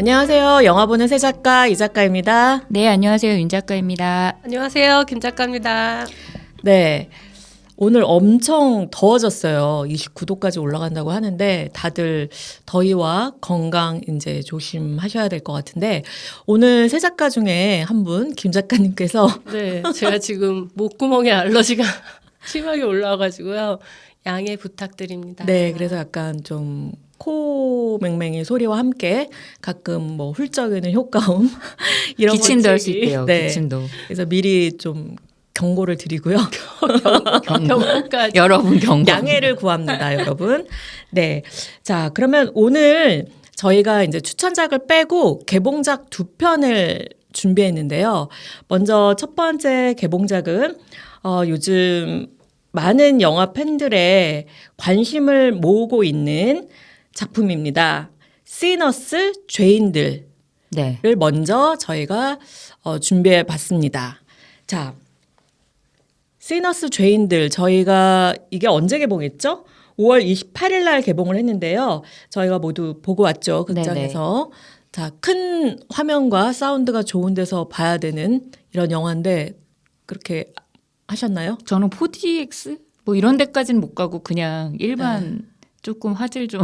안녕하세요. 영화 보는 새 작가 이 작가입니다. 네, 안녕하세요. 윤 작가입니다. 안녕하세요. 김 작가입니다. 네. 오늘 엄청 더워졌어요. 29도까지 올라간다고 하는데 다들 더위와 건강 이제 조심하셔야 될 것 같은데 오늘 새 작가 중에 한 분, 김 작가님께서 네, 제가 지금 목구멍에 알러지가 심하게 올라와가지고요. 양해 부탁드립니다. 네, 그래서 약간 좀 코 맹맹이 소리와 함께 가끔 뭐 훌쩍이는 효과음 이런 기침도 할 수 것들이, 있대요. 네. 기침도. 그래서 미리 좀 경고를 드리고요. 경고까지. 여러분 경고. 양해를 구합니다, 여러분. 네. 자, 그러면 오늘 저희가 이제 추천작을 빼고 개봉작 두 편을 준비했는데요. 먼저 첫 번째 개봉작은 요즘 많은 영화 팬들의 관심을 모으고 있는 작품입니다. 시너스 죄인들을 네. 먼저 저희가 준비해 봤습니다. 자, 시너스 죄인들 저희가 이게 언제 개봉했죠? 5월 28일 날 개봉을 했는데요. 저희가 모두 보고 왔죠. 극장에서. 자, 큰 화면과 사운드가 좋은 데서 봐야 되는 이런 영화인데 그렇게 하셨나요? 저는 4DX 뭐 이런 데까지는 못 가고 그냥 일반 조금 화질 좀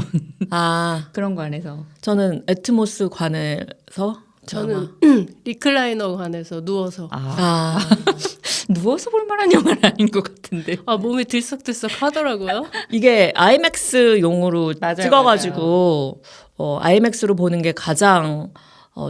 아, 그런 거 안에서. 저는 애트모스 관에서 저는 리클라이너 관에서 누워서 아, 누워서 볼 만한 영화는 아닌 것 같은데. 몸이 들썩들썩 하더라고요. 이게 IMAX용으로 맞아요, 찍어가지고 IMAX로 보는 게 가장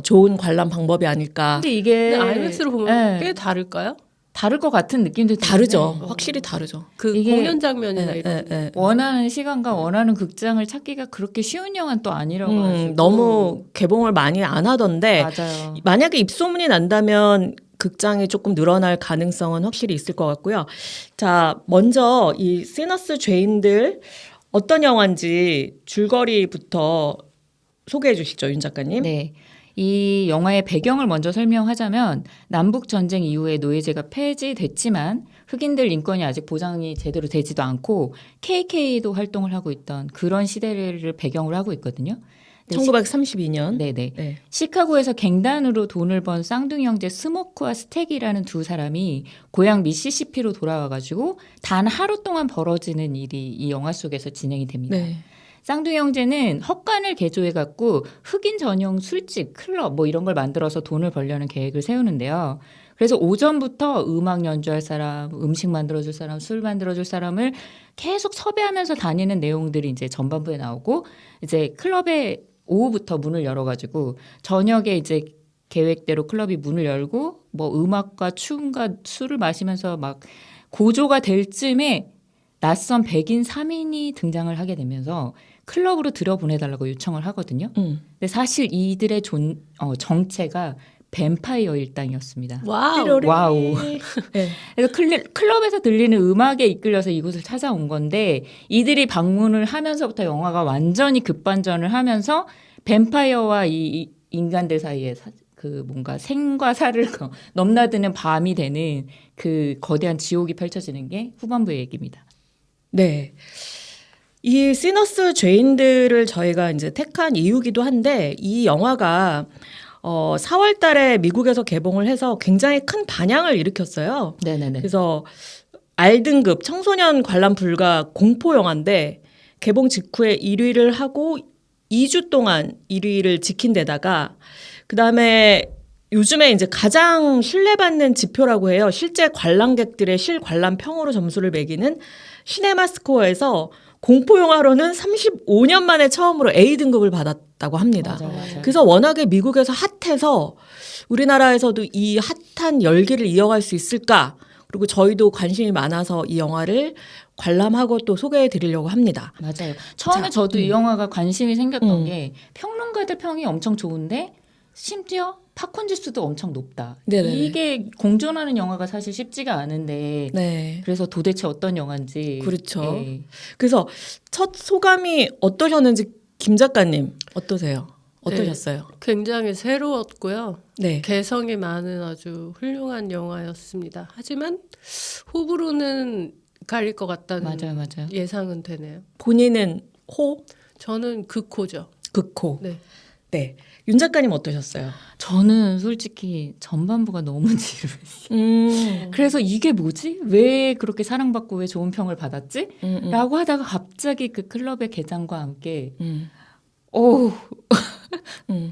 좋은 관람 방법이 아닐까. 근데 이게 근데 IMAX로 보면 네. 꽤 다를까요? 다를 것 같은 느낌도 다르죠. 드는데 확실히 다르죠. 그 이게- 공연 장면이나 이런. 예. 원하는 시간과 원하는 극장을 찾기가 그렇게 쉬운 영화는 또 아니라고 가지고. 너무 개봉을 많이 안 하던데 맞아요. 만약에 입소문이 난다면 극장이 조금 늘어날 가능성은 확실히 있을 것 같고요. 자, 먼저 이 시너스 죄인들 어떤 영화인지 줄거리부터 소개해 주시죠, 윤 작가님. 네. 이 영화의 배경을 먼저 설명하자면 남북 전쟁 이후에 노예제가 폐지됐지만 흑인들 인권이 아직 보장이 제대로 되지도 않고 KK도 활동을 하고 있던 그런 시대를 배경으로 하고 있거든요. 1932년. 네네. 네. 시카고에서 갱단으로 돈을 번 쌍둥이 형제 스모크와 스택이라는 두 사람이 고향 미시시피로 돌아와가지고 단 하루 동안 벌어지는 일이 이 영화 속에서 진행이 됩니다. 네. 쌍둥이 형제는 헛간을 개조해갖고 흑인 전용 술집, 클럽 뭐 이런 걸 만들어서 돈을 벌려는 계획을 세우는데요. 그래서 오전부터 음악 연주할 사람, 음식 만들어줄 사람, 술 만들어줄 사람을 계속 섭외하면서 다니는 내용들이 이제 전반부에 나오고 이제 클럽에 오후부터 문을 열어가지고 저녁에 이제 계획대로 클럽이 문을 열고 뭐 음악과 춤과 술을 마시면서 막 고조가 될 쯤에 낯선 백인 3인이 등장을 하게 되면서 클럽으로 들여보내달라고 요청을 하거든요. 근데 사실 이들의 정체가 뱀파이어 일당이었습니다. 와우. 와우. 네. 그래서 클럽에서 들리는 음악에 이끌려서 이곳을 찾아온 건데 이들이 방문을 하면서부터 영화가 완전히 급반전을 하면서 뱀파이어와 이 인간들 사이에 그 뭔가 생과 사를 넘나드는 밤이 되는 그 거대한 지옥이 펼쳐지는 게 후반부의 얘기입니다. 네. 이 시너스 죄인들을 저희가 이제 택한 이유기도 한데 이 영화가 4월 달에 미국에서 개봉을 해서 굉장히 큰 반향을 일으켰어요. 네네네. 그래서 R등급 청소년 관람 불가 공포 영화인데 개봉 직후에 1위를 하고 2주 동안 1위를 지킨 데다가 그다음에 요즘에 이제 가장 신뢰받는 지표라고 해요. 실제 관람객들의 실관람평으로 점수를 매기는 시네마스코어에서 공포 영화로는 35년 만에 처음으로 A등급을 받았다고 합니다. 맞아요. 그래서 워낙에 미국에서 핫해서 우리나라에서도 이 핫한 열기를 이어갈 수 있을까? 그리고 저희도 관심이 많아서 이 영화를 관람하고 또 소개해 드리려고 합니다. 맞아요. 처음에 자, 저도 이 영화가 관심이 생겼던 음. 게 평론가들 평이 엄청 좋은데 심지어 팝콘 지수도 엄청 높다. 네네네. 이게 공존하는 영화가 사실 쉽지가 않은데 네. 그래서 도대체 어떤 영화인지 그렇죠. 예. 그래서 첫 소감이 어떠셨는지 김 작가님 어떠세요? 어떠셨어요? 굉장히 새로웠고요. 네. 개성이 많은 아주 훌륭한 영화였습니다. 하지만 호불호는 갈릴 것 같다는 맞아요. 예상은 되네요. 본인은 호, 저는 극호죠. 극호. 네. 네. 윤 작가님 어떠셨어요? 저는 솔직히 전반부가 너무 지루했어요. 그래서 이게 뭐지? 왜 그렇게 사랑받고 왜 좋은 평을 받았지? 라고 하다가 갑자기 그 클럽의 개장과 함께 오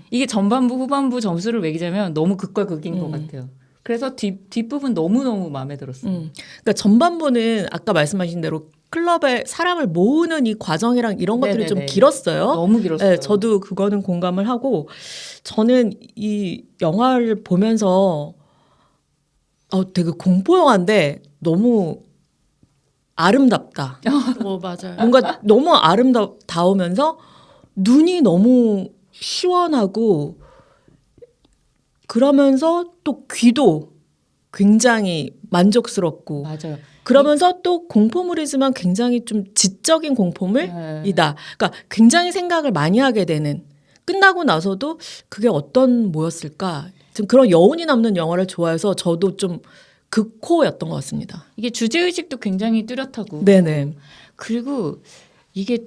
이게 전반부 후반부 점수를 매기자면 너무 극과 극인 것 같아요. 그래서 뒷부분 너무너무 마음에 들었어요. 그러니까 전반부는 아까 말씀하신 대로 클럽에 사람을 모으는 이 과정이랑 이런 것들이 좀 네네네. 길었어요. 너무 길었어요. 네, 저도 그거는 공감을 하고 저는 이 영화를 보면서 되게 공포 영화인데 너무 아름답다. 맞아요. 뭔가 너무 아름다우면서 눈이 너무 시원하고 그러면서 또 귀도 굉장히 만족스럽고 맞아요. 그러면서 또 공포물이지만 굉장히 좀 지적인 공포물이다. 네. 그러니까 굉장히 생각을 많이 하게 되는 끝나고 나서도 그게 어떤 뭐였을까 좀 그런 여운이 남는 영화를 좋아해서 저도 좀 극호였던 것 같습니다. 이게 주제의식도 굉장히 뚜렷하고 네네. 그리고 이게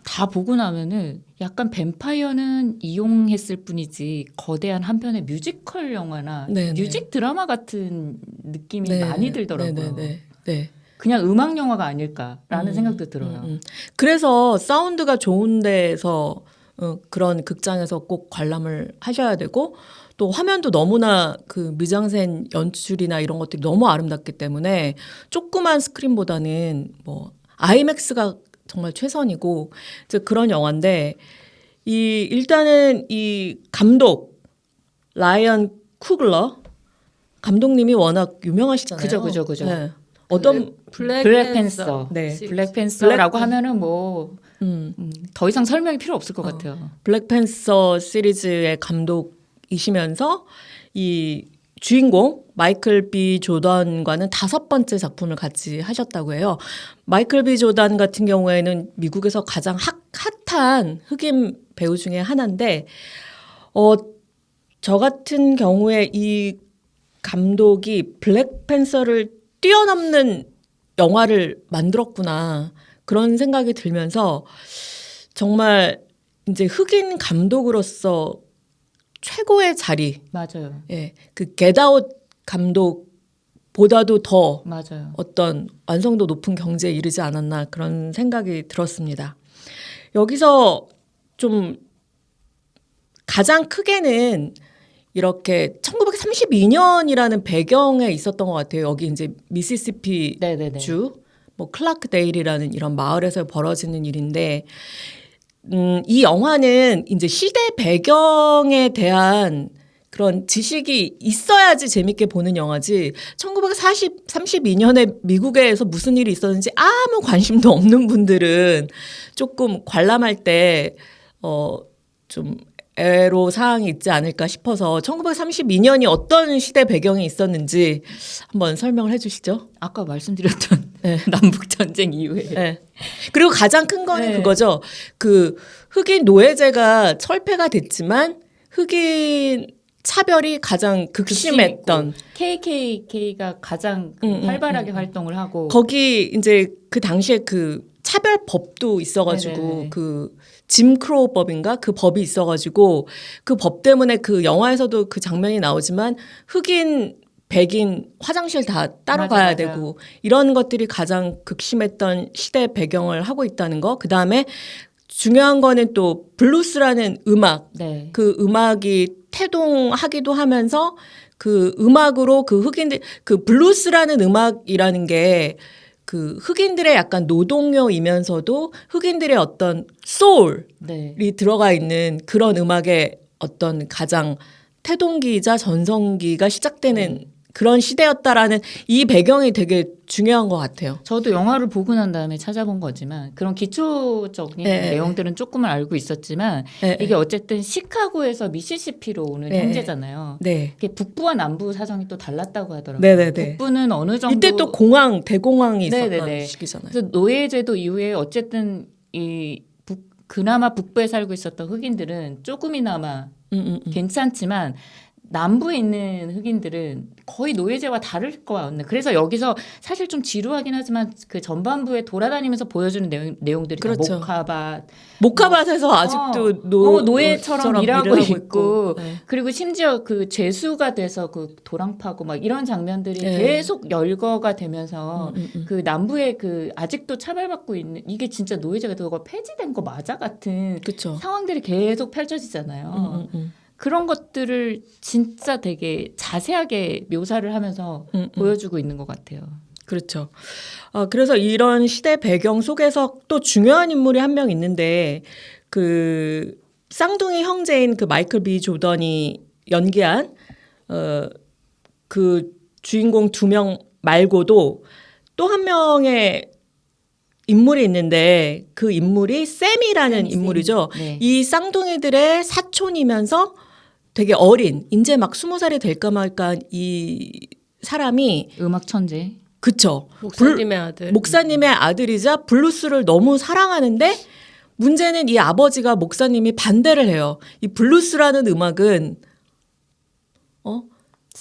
다 보고 나면은 약간 뱀파이어는 이용했을 뿐이지 거대한 한편의 뮤지컬 영화나 네네. 뮤직 드라마 같은 느낌이 네. 많이 들더라고요. 네네네. 네. 그냥 음악 영화가 아닐까라는 생각도 들어요. 그래서 사운드가 좋은 데서 그런 극장에서 꼭 관람을 하셔야 되고 또 화면도 너무나 그 미장센 연출이나 이런 것들이 너무 아름답기 때문에 조그만 스크린보다는 뭐 아이맥스가 정말 최선이고 이제 그런 영화인데 일단은 이 감독 라이언 쿠글러 감독님이 워낙 유명하시잖아요. 그죠. 네. 어떤 블랙팬서. 네. 시리즈. 블랙팬서라고 하면은 뭐 더 이상 설명이 필요 없을 것 같아요. 블랙팬서 시리즈의 감독이시면서 이 주인공 마이클 B 조던과는 5번째 작품을 같이 하셨다고 해요. 마이클 B 조던 같은 경우에는 미국에서 가장 핫한 흑인 배우 중에 하나인데 저 같은 경우에 이 감독이 블랙팬서를 뛰어넘는 영화를 만들었구나 그런 생각이 들면서 정말 이제 흑인 감독으로서 최고의 자리, 맞아요. 예, 그 겟아웃 감독보다도 더 맞아요. 어떤 완성도 높은 경지에 이르지 않았나 그런 생각이 들었습니다. 여기서 좀 가장 크게는 이렇게 1932년이라는 배경에 있었던 것 같아요. 여기 이제 미시시피 네네네. 주, 뭐 클라크데일이라는 이런 마을에서 벌어지는 일인데, 이 영화는 이제 시대 배경에 대한 그런 지식이 있어야지 재밌게 보는 영화지 1932년에 미국에서 무슨 일이 있었는지 아무 관심도 없는 분들은 조금 관람할 때 좀 애로 사항이 있지 않을까 싶어서 1932년이 어떤 시대 배경이 있었는지 한번 설명을 해 주시죠. 아까 말씀드렸던 네. 남북 전쟁 이후에 네. 그리고 가장 큰 거는 네. 그거죠. 그 흑인 노예제가 철폐가 됐지만 흑인 차별이 가장 극심했던 KKK가 가장 활발하게 활동을 하고 거기 이제 그 당시에 그 차별법도 있어가지고 네네네. 그 짐 크로우 법인가 그 법이 있어가지고 그 법 때문에 그 영화에서도 그 장면이 나오지만 흑인 백인 화장실 다 따로 맞아, 가야 맞아. 되고 이런 것들이 가장 극심했던 시대 배경을 하고 있다는 거. 그 다음에 중요한 거는 또 블루스라는 음악. 네. 그 음악이 태동하기도 하면서 그 음악으로 그 흑인들 그 블루스라는 음악이라는 게 그 흑인들의 약간 노동요이면서도 흑인들의 어떤 소울이 네. 들어가 있는 그런 음악의 어떤 가장 태동기이자 전성기가 시작되는 그런 시대였다라는 이 배경이 되게 중요한 것 같아요. 저도 영화를 보고 난 다음에 찾아본 거지만 그런 기초적인 네. 내용들은 조금은 알고 있었지만 네. 이게 어쨌든 시카고에서 미시시피로 오는 네. 형제잖아요. 네. 이게 북부와 남부 사정이 또 달랐다고 하더라고요. 네네네. 북부는 어느 정도 이때 또 대공황이 있었던 네네네. 시기잖아요. 그래서 노예제도 이후에 어쨌든 그나마 북부에 살고 있었던 흑인들은 조금이나마 괜찮지만 남부에 있는 흑인들은 거의 노예제와 다를 거 같네. 그래서 여기서 사실 좀 지루하긴 하지만 그 전반부에 돌아다니면서 보여주는 내용들이 그렇죠. 목화밭, 목화밭에서 아직도 노예처럼 일하고 있고 네. 그리고 심지어 그 죄수가 돼서 그 도랑 파고 막 이런 장면들이 네. 계속 열거가 되면서 음. 그 남부에 그 아직도 차별받고 있는 이게 진짜 노예제가 되고 폐지된 거 맞아 같은 그렇죠. 상황들이 계속 펼쳐지잖아요. 그런 것들을 진짜 되게 자세하게 묘사를 하면서 보여주고 있는 것 같아요. 그렇죠. 그래서 이런 시대 배경 속에서 또 중요한 인물이 한 명 있는데 그 쌍둥이 형제인 그 마이클 B 조던이 연기한 그 주인공 2명 말고도 또 한 명의 인물이 있는데 그 인물이 샘이라는 인물이죠. 네. 이 쌍둥이들의 사촌이면서 되게 어린 이제 막 20살이 될까 말까 이 사람이 음악 천재. 그쵸. 목사님의 아들. 목사님의 아들이자 블루스를 너무 사랑하는데 문제는 이 아버지가 목사님이 반대를 해요. 이 블루스라는 음악은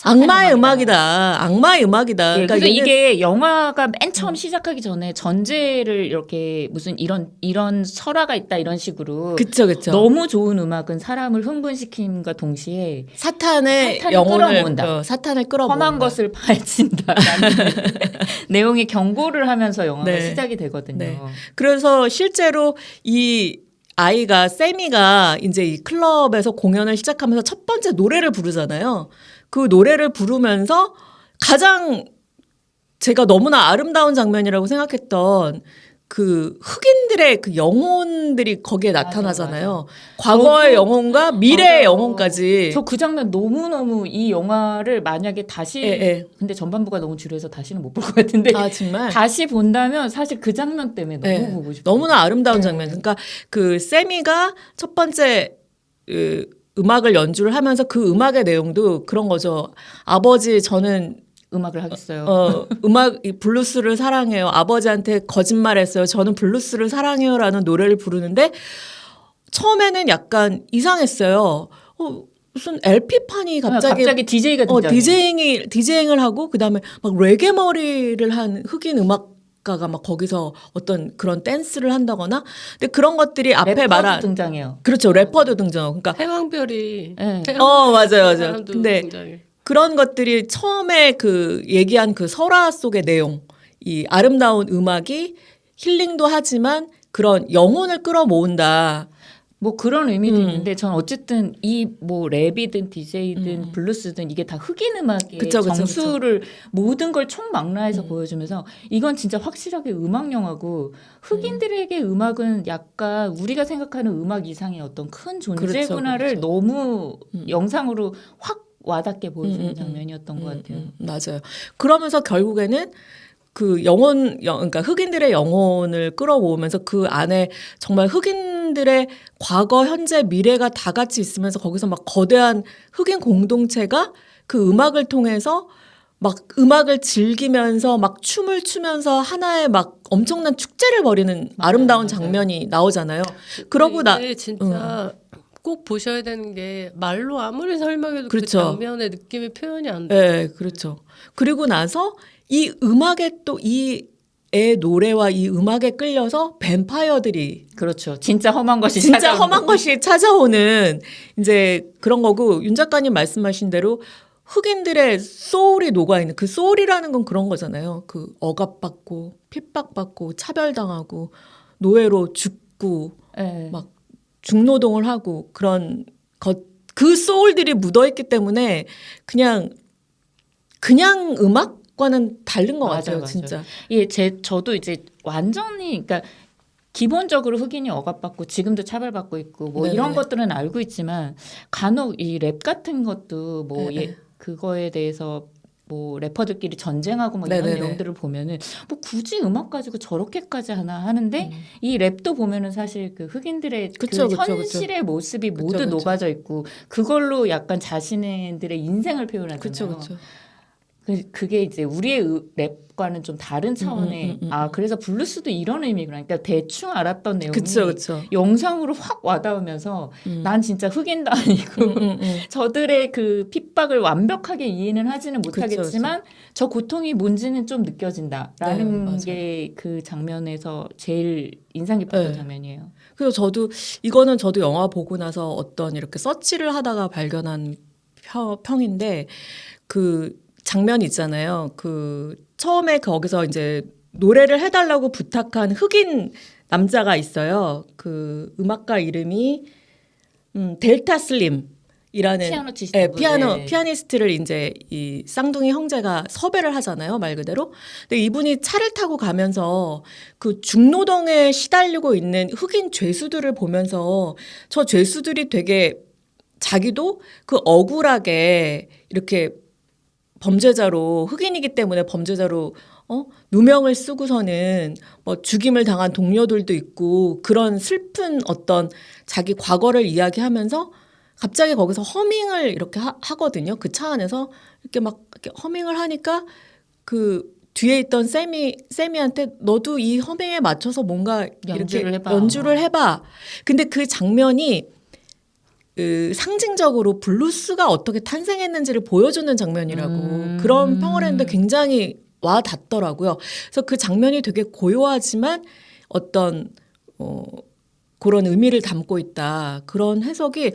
악마의 음악이다. 악마의 음악이다. 예, 그러니까 그래서 얘는 이게 영화가 맨 처음 시작하기 전에 전제를 이렇게 무슨 이런 설화가 있다 이런 식으로 그쵸. 너무 좋은 음악은 사람을 흥분시킴과 동시에 사탄의 사탄을 영혼을 끌어모은다. 사탄을 끌어모은다. 험한 것을 파헤친다라는 내용의 경고를 하면서 영화가 네. 시작이 되거든요. 네. 그래서 실제로 이 아이가 세미가 이제 이 클럽에서 공연을 시작하면서 첫 번째 노래를 부르잖아요. 그 노래를 부르면서 가장 제가 너무나 아름다운 장면이라고 생각했던 그 흑인들의 그 영혼들이 거기에 나타나잖아요. 과거의 영혼과 미래의 맞아요. 영혼까지. 저 그 장면 너무너무 이 영화를 만약에 다시 예. 근데 전반부가 너무 지루해서 다시는 못 볼 것 같은데 아 정말. 다시 본다면 사실 그 장면 때문에 너무 네. 보고 싶어요. 너무나 아름다운 네. 장면. 그러니까 그 세미가 첫 번째 음악을 연주를 하면서 그 음악의 내용도 그런 거죠. 아버지 저는 음악을 하겠어요. 이 블루스를 사랑해요. 아버지한테 거짓말했어요. 저는 블루스를 사랑해요라는 노래를 부르는데 처음에는 약간 이상했어요. 무슨 LP판이 갑자기 DJ가 등장해요. 디제잉을 하고 그다음에 막 레게 머리를 한 흑인 음악가가 막 거기서 어떤 그런 댄스를 한다거나 근데 그런 것들이 앞에 래퍼도 말한 등장해요. 그렇죠. 래퍼도 등장하고 그러니까 해왕별이. 네. 맞아요. 사람도 근데 굉장히. 그런 것들이 처음에 그 얘기한 그 설화 속의 내용, 이 아름다운 음악이 힐링도 하지만 그런 영혼을 끌어모은다. 뭐 그런 의미도 있는데 전 어쨌든 이 뭐 랩이든 DJ든 블루스든 이게 다 흑인 음악의 그쵸. 정수를 모든 걸 총망라해서 보여주면서 이건 진짜 확실하게 음악 영화고 흑인들에게 음악은 약간 우리가 생각하는 음악 이상의 어떤 큰 존재구나를 그렇죠. 너무 영상으로 확 와닿게 보여주는 장면이었던 것 같아요. 맞아요. 그러면서 결국에는 그 그러니까 흑인들의 영혼을 끌어모으면서 그 안에 정말 흑인들의 과거, 현재, 미래가 다 같이 있으면서 거기서 막 거대한 흑인 공동체가 그 음악을 통해서 막 음악을 즐기면서 막 춤을 추면서 하나의 막 엄청난 축제를 벌이는 아름다운 장면이 나오잖아요. 그러고 이게 진짜 꼭 보셔야 되는 게 말로 아무리 설명해도 그렇죠. 그 장면의 느낌이 표현이 안 돼. 네, 그렇죠. 그리고 나서 이 음악에 또 이 애 노래와 이 음악에 끌려서 뱀파이어들이 그렇죠. 진짜 험한 것이 진짜 찾아오는 험한 것이 찾아오는 이제 그런 거고 윤 작가님 말씀하신 대로 흑인들의 소울이 녹아있는 그 소울이라는 건 그런 거잖아요. 그 억압받고 핍박받고 차별당하고 노예로 죽고 네. 막 중노동을 하고 그런 그 소울들이 묻어있기 때문에 그냥 음악과는 다른 것 같아요. 맞아요. 진짜. 예, 저도 이제 완전히 그러니까 기본적으로 흑인이 억압받고 지금도 차별받고 있고 뭐 네네. 이런 것들은 알고 있지만 간혹 이 랩 같은 것도 뭐 네네. 그거에 대해서 뭐 래퍼들끼리 전쟁하고 뭐 이런 네네네. 내용들을 보면은 뭐 굳이 음악 가지고 저렇게까지 하나 하는데 이 랩도 보면은 사실 그 흑인들의 그쵸, 그 그쵸, 현실의 모습이 그쵸, 모두 그쵸. 녹아져 있고 그걸로 약간 자신들의 인생을 표현하잖아요. 그렇죠. 그 그게 이제 우리의 랩과는 좀 다른 차원의 그래서 블루스도 이런 의미구나. 그러니까 대충 알았던 내용이 그쵸, 그쵸. 영상으로 확 와닿으면서 난 진짜 흑인도 아니고 저들의 그 핍박을 완벽하게 이해는 하지는 못하겠지만 저 고통이 뭔지는 좀 느껴진다라는 네, 게 그 장면에서 제일 인상 깊었던 네. 장면이에요. 그래서 저도 영화 보고 나서 어떤 이렇게 서치를 하다가 발견한 평인데 그 장면 있잖아요. 그 처음에 거기서 이제 노래를 해달라고 부탁한 흑인 남자가 있어요. 그 음악가 이름이 델타 슬림이라는 피아노 치시는 분. 네. 피아니스트를 이제 이 쌍둥이 형제가 섭외를 하잖아요, 말 그대로. 근데 이분이 차를 타고 가면서 그 중노동에 시달리고 있는 흑인 죄수들을 보면서 저 죄수들이 되게 자기도 그 억울하게 이렇게 범죄자로 흑인이기 때문에 범죄자로 누명을 쓰고서는 뭐 죽임을 당한 동료들도 있고 그런 슬픈 어떤 자기 과거를 이야기하면서 갑자기 거기서 허밍을 이렇게 하거든요. 그 차 안에서 이렇게 막 이렇게 허밍을 하니까 그 뒤에 있던 세미한테 너도 이 허밍에 맞춰서 뭔가 연주를 이렇게 해봐. 연주를 해봐. 근데 그 장면이 그 상징적으로 블루스가 어떻게 탄생했는지를 보여주는 장면이라고 그런 평을 했는데 굉장히 와 닿더라고요. 그래서 그 장면이 되게 고요하지만 어떤 그런 의미를 담고 있다. 그런 해석이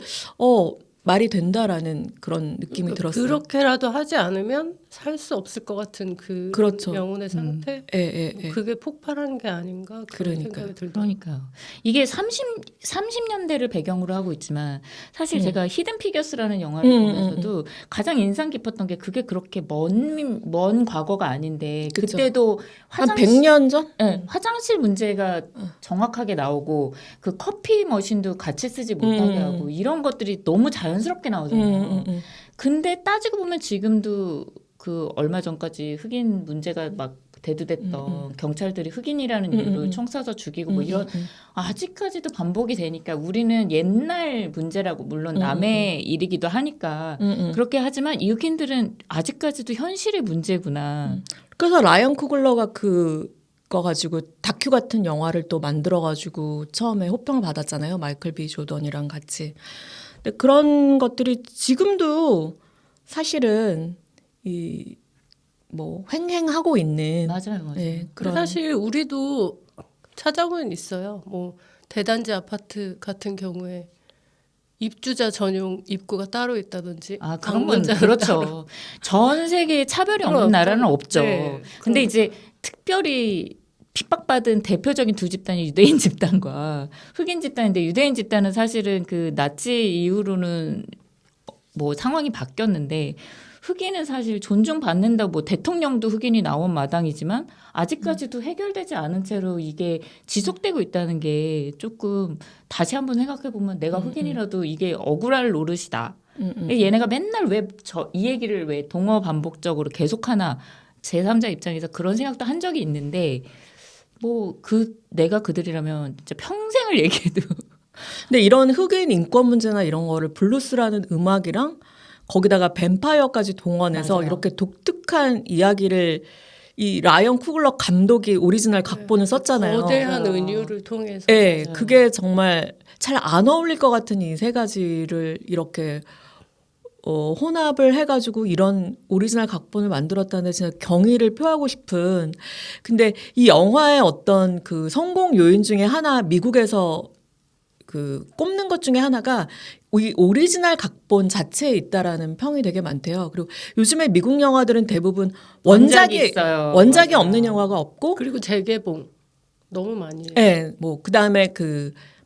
말이 된다라는 그런 느낌이 들었어요. 그렇게라도 하지 않으면 살 수 없을 것 같은 그 그렇죠. 영혼의 상태. 예. 그게 폭발한 게 아닌가 그런 그러니까요. 생각이 들더라고요. 그러니까요. 이게 30년대를 배경으로 하고 있지만 사실 제가 히든 피겨스라는 영화를 보면서도 가장 인상 깊었던 게 그게 그렇게 먼 과거가 아닌데 그쵸. 그때도 한 100년 전? 네, 화장실 문제가 정확하게 나오고 그 커피 머신도 같이 쓰지 못하게 하고 이런 것들이 너무 자연스럽게 나오잖아요. 근데 따지고 보면 지금도 그 얼마 전까지 흑인 문제가 막 대두됐던 경찰들이 흑인이라는 이유로 총 쏴서 죽이고 뭐 이런 아직까지도 반복이 되니까 우리는 옛날 문제라고 물론 남의 일이기도 하니까 그렇게 하지만 이 흑인들은 아직까지도 현실의 문제구나. 그래서 라이언 쿠글러가 그거 가지고 다큐 같은 영화를 또 만들어가지고 처음에 호평을 받았잖아요. 마이클 B 조던이랑 같이. 근데 그런 것들이 지금도 사실은 이 뭐 횡행하고 있는 맞아요. 예, 그런 사실 우리도 찾아보면 있어요. 뭐 대단지 아파트 같은 경우에 입주자 전용 입구가 따로 있다든지. 그런 건 방문자는 그렇죠. 전 세계에 차별이 없는 그럼, 나라는 없죠. 네, 근데 이제 특별히 핍박받은 대표적인 두 집단이 유대인 집단과 흑인 집단인데 유대인 집단은 사실은 그 나치 이후로는 뭐 상황이 바뀌었는데 흑인은 사실 존중받는다 뭐 대통령도 흑인이 나온 마당이지만 아직까지도 해결되지 않은 채로 이게 지속되고 있다는 게 조금 다시 한번 생각해 보면 내가 흑인이라도 이게 억울할 노릇이다. 얘네가 맨날 왜 이 얘기를 왜 동어 반복적으로 계속하나 제3자 입장에서 그런 생각도 한 적이 있는데 뭐 내가 그들이라면 진짜 평생을 얘기해도 근데 이런 흑인 인권 문제나 이런 거를 블루스라는 음악이랑 거기다가 뱀파이어까지 동원해서 맞아요. 이렇게 독특한 이야기를 이 라이언 쿠글러 감독이 오리지널 각본을 썼잖아요. 거대한 맞아요. 은유를 통해서 예, 맞아요. 그게 정말 잘 안 어울릴 것 같은 이 세 가지를 이렇게 혼합을 해가지고 이런 오리지널 각본을 만들었다는 진짜 경의를 표하고 싶은. 근데 이 영화의 어떤 그 성공 요인 중에 하나 미국에서 그 꼽는 것 중에 하나가 이 오리지널 각본 자체에 있다라는 평이 되게 많대요. 그리고 요즘에 미국 영화들은 대부분 원작이 있어요. 원작이 맞아요. 없는 영화가 없고, 그리고 재개봉 너무 많이 해요. 예, 뭐 그다음에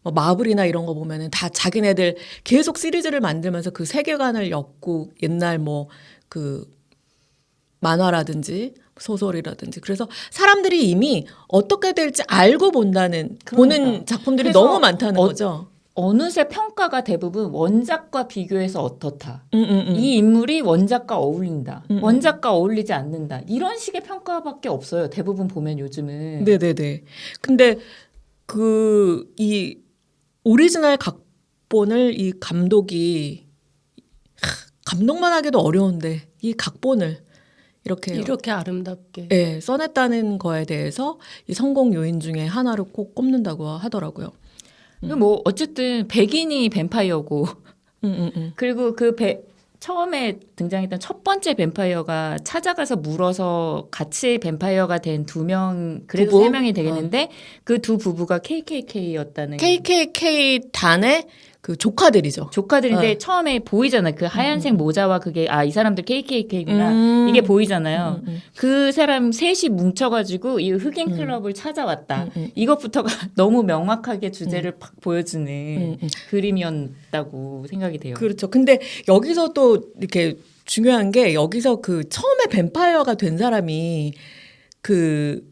뭐 마블이나 이런 거 보면은 다 자기네들 계속 시리즈를 만들면서 그 세계관을 엮고 옛날 뭐 그 만화라든지 소설이라든지 그래서 사람들이 이미 어떻게 될지 알고 본다는 보는 그러니까. 작품들이 그래서 너무 많다는 거죠. 어느새 평가가 대부분 원작과 비교해서 어떻다. 음. 이 인물이 원작과 어울린다. 원작과 어울리지 않는다. 이런 식의 평가밖에 없어요. 대부분 보면 요즘은. 네네네. 근데 이 오리지널 각본을 이 감독이 감독만 하기도 어려운데 이 각본을 이렇게 아름답게. 예, 써냈다는 거에 대해서 이 성공 요인 중에 하나를 꼭 꼽는다고 하더라고요. 뭐 어쨌든 백인이 뱀파이어고 그리고 처음에 등장했던 첫 번째 뱀파이어가 찾아가서 물어서 같이 뱀파이어가 된 2명, 그래도 부부? 3명이 되겠는데 그 두 부부가 KKK였다는. KKK 단의 그 조카들이죠. 조카들인데 네. 처음에 보이잖아요. 그 하얀색 모자와 그게 이 사람들 KKK구나. 이게 보이잖아요. 그 사람 셋이 뭉쳐가지고 이 흑인 클럽을 찾아왔다. 이것부터가 너무 명확하게 주제를 팍 보여주는 그림이었다고 생각이 돼요. 그렇죠. 근데 여기서 또 이렇게 중요한 게 여기서 그 처음에 뱀파이어가 된 사람이 그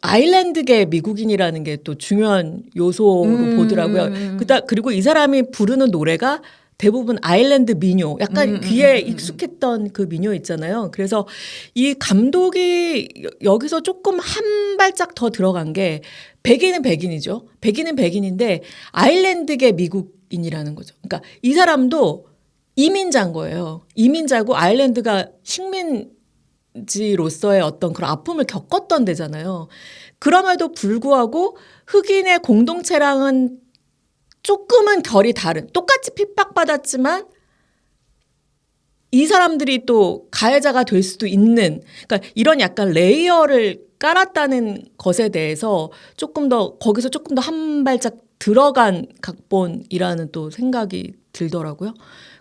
아일랜드계 미국인이라는 게 또 중요한 요소로 보더라고요. 그리고 이 사람이 부르는 노래가 대부분 아일랜드 민요, 약간 귀에 익숙했던 그 민요 있잖아요. 그래서 이 감독이 여기서 조금 한 발짝 더 들어간 게 백인은 백인이죠. 백인은 백인인데 아일랜드계 미국인이라는 거죠. 그러니까 이 사람도 이민자인 거예요. 이민자고 아일랜드가 식민지로서의 어떤 그런 아픔을 겪었던 데잖아요. 그럼에도 불구하고 흑인의 공동체랑은 조금은 결이 다른, 똑같이 핍박받았지만 이 사람들이 또 가해자가 될 수도 있는, 그러니까 이런 약간 레이어를 깔았다는 것에 대해서 거기서 조금 더 한 발짝 들어간 각본이라는 또 생각이 들더라고요.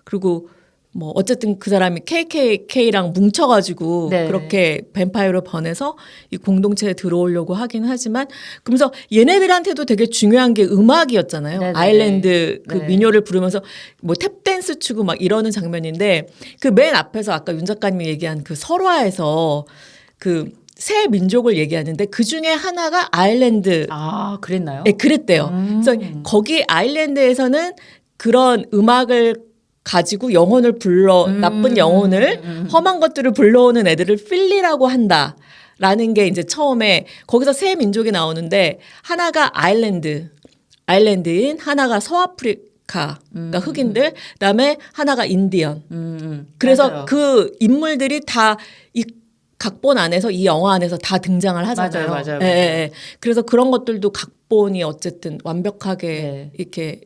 그리고 뭐 어쨌든 그 사람이 KKK랑 뭉쳐가지고 네. 그렇게 뱀파이어로 번해서 이 공동체에 들어오려고 하긴 하지만 그러면서 얘네들한테도 되게 중요한 게 음악이었잖아요. 네네. 아일랜드 그 네. 민요를 부르면서 뭐 탭댄스 추고 막 이러는 장면인데 그 맨 앞에서 아까 윤 작가님이 얘기한 그 설화에서 그 세 민족을 얘기하는데 그 중에 하나가 아일랜드. 아, 그랬나요? 네, 그랬대요. 그래서 거기 아일랜드에서는 그런 음악을 가지고 영혼을 나쁜 영혼을 험한 것들을 불러오는 애들을 필리라고 한다. 라는 게 이제 처음에 거기서 세 민족이 나오는데 하나가 아일랜드인, 하나가 서아프리카, 그러니까 흑인들, 그다음에 하나가 인디언. 그래서 맞아요. 그 인물들이 다 이 각본 안에서 이 영화 안에서 다 등장을 하잖아요. 맞아요. 예, 예. 그래서 그런 것들도 각본이 어쨌든 완벽하게 네. 이렇게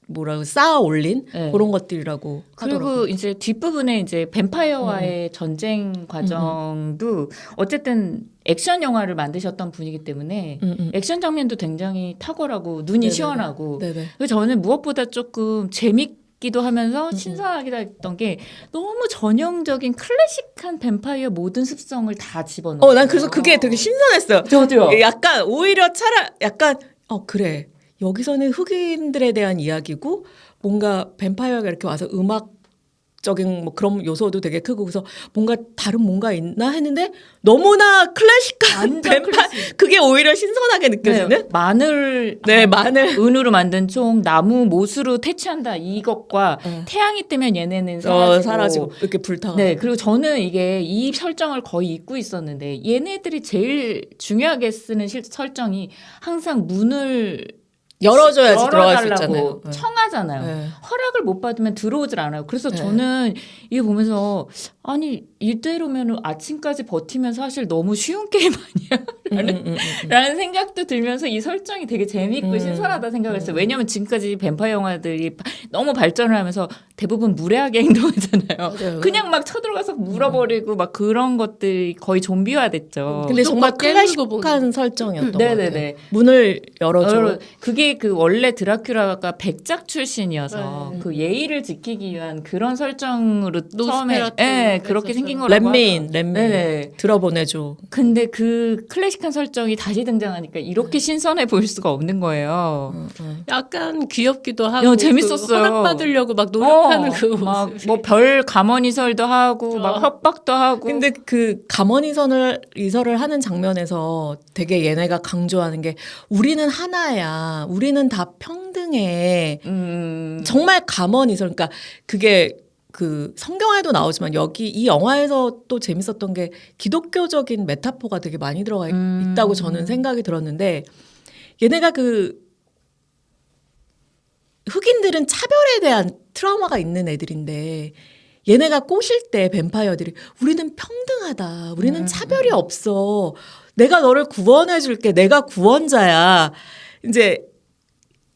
뭐라고 쌓아 올린 네. 그런 것들이라고 하더라고요. 그리고 이제 뒷부분에 이제 뱀파이어와의 전쟁 과정도 어쨌든 액션 영화를 만드셨던 분이기 때문에 액션 장면도 굉장히 탁월하고 눈이 네네네. 시원하고 네네. 그래서 저는 무엇보다 조금 재밌기도 하면서 신선하기도 했던 게 너무 전형적인 클래식한 뱀파이어 모든 습성을 다 집어넣어요. 난 그래서 그게 되게 신선했어요. 저도요. 약간 오히려 약간 그래. 여기서는 흑인들에 대한 이야기고 뭔가 뱀파이어가 이렇게 와서 음악적인 뭐 그런 요소도 되게 크고 그래서 뭔가 다른 뭔가 있나 했는데 너무나 클래식한 완전 뱀파이어 클래식. 그게 오히려 신선하게 느껴지는 네, 마늘 은으로 만든 총 나무 못으로 퇴치한다 이것과 태양이 뜨면 얘네는 사라지고 이렇게 불타가. 네, 그리고 저는 이게 이 설정을 거의 잊고 있었는데 얘네들이 제일 중요하게 쓰는 설정이 항상 문을 열어줘야지 들어갈 수 열어달라고 있잖아요. 네. 청하잖아요. 네. 허락을 못 받으면 들어오질 않아요. 그래서 네. 저는 이거 보면서 아니 이대로면 아침까지 버티면 사실 너무 쉬운 게임 아니야? 라는 생각도 들면서 이 설정이 되게 재미있고 신선하다 생각했어요. 왜냐하면 지금까지 뱀파이어 영화들이 너무 발전을 하면서 대부분 무례하게 행동하잖아요. 맞아요. 그냥 막 쳐들어가서 물어버리고 막 그런 것들이 거의 좀비화됐죠. 근데 정말 깨물고 클래식한 설정이었던 것 네네네. 같아요. 문을 열어줘. 그게 그 원래 드라큘라가 백작 출신이어서 네. 그 예의를 지키기 위한 그런 설정으로 노스페라투 처음에 그렇게 생긴 거라고 렛메인 네네. 들어보내줘. 근데 그 클래식한 설정이 다시 등장하니까 이렇게 신선해 보일 수가 없는 거예요. 약간 귀엽기도 하고 재밌었어요. 그 허락받으려고 막 노력하는 그 모습. 막뭐 별 가머니설도 하고 막 협박도 하고. 근데 그 이설을 하는 장면에서 되게 얘네가 강조하는 게 우리는 하나야. 우리는 다 평등해. 정말 감언이설. 그러니까 그게 그 성경에도 나오지만 여기 이 영화에서 또 재밌었던 게 기독교적인 메타포가 되게 많이 들어가 있다고 저는 생각이 들었는데 얘네가 그 흑인들은 차별에 대한 트라우마가 있는 애들인데 얘네가 꼬실 때 뱀파이어들이 우리는 평등하다. 우리는 차별이 없어. 내가 너를 구원해 줄게. 내가 구원자야. 이제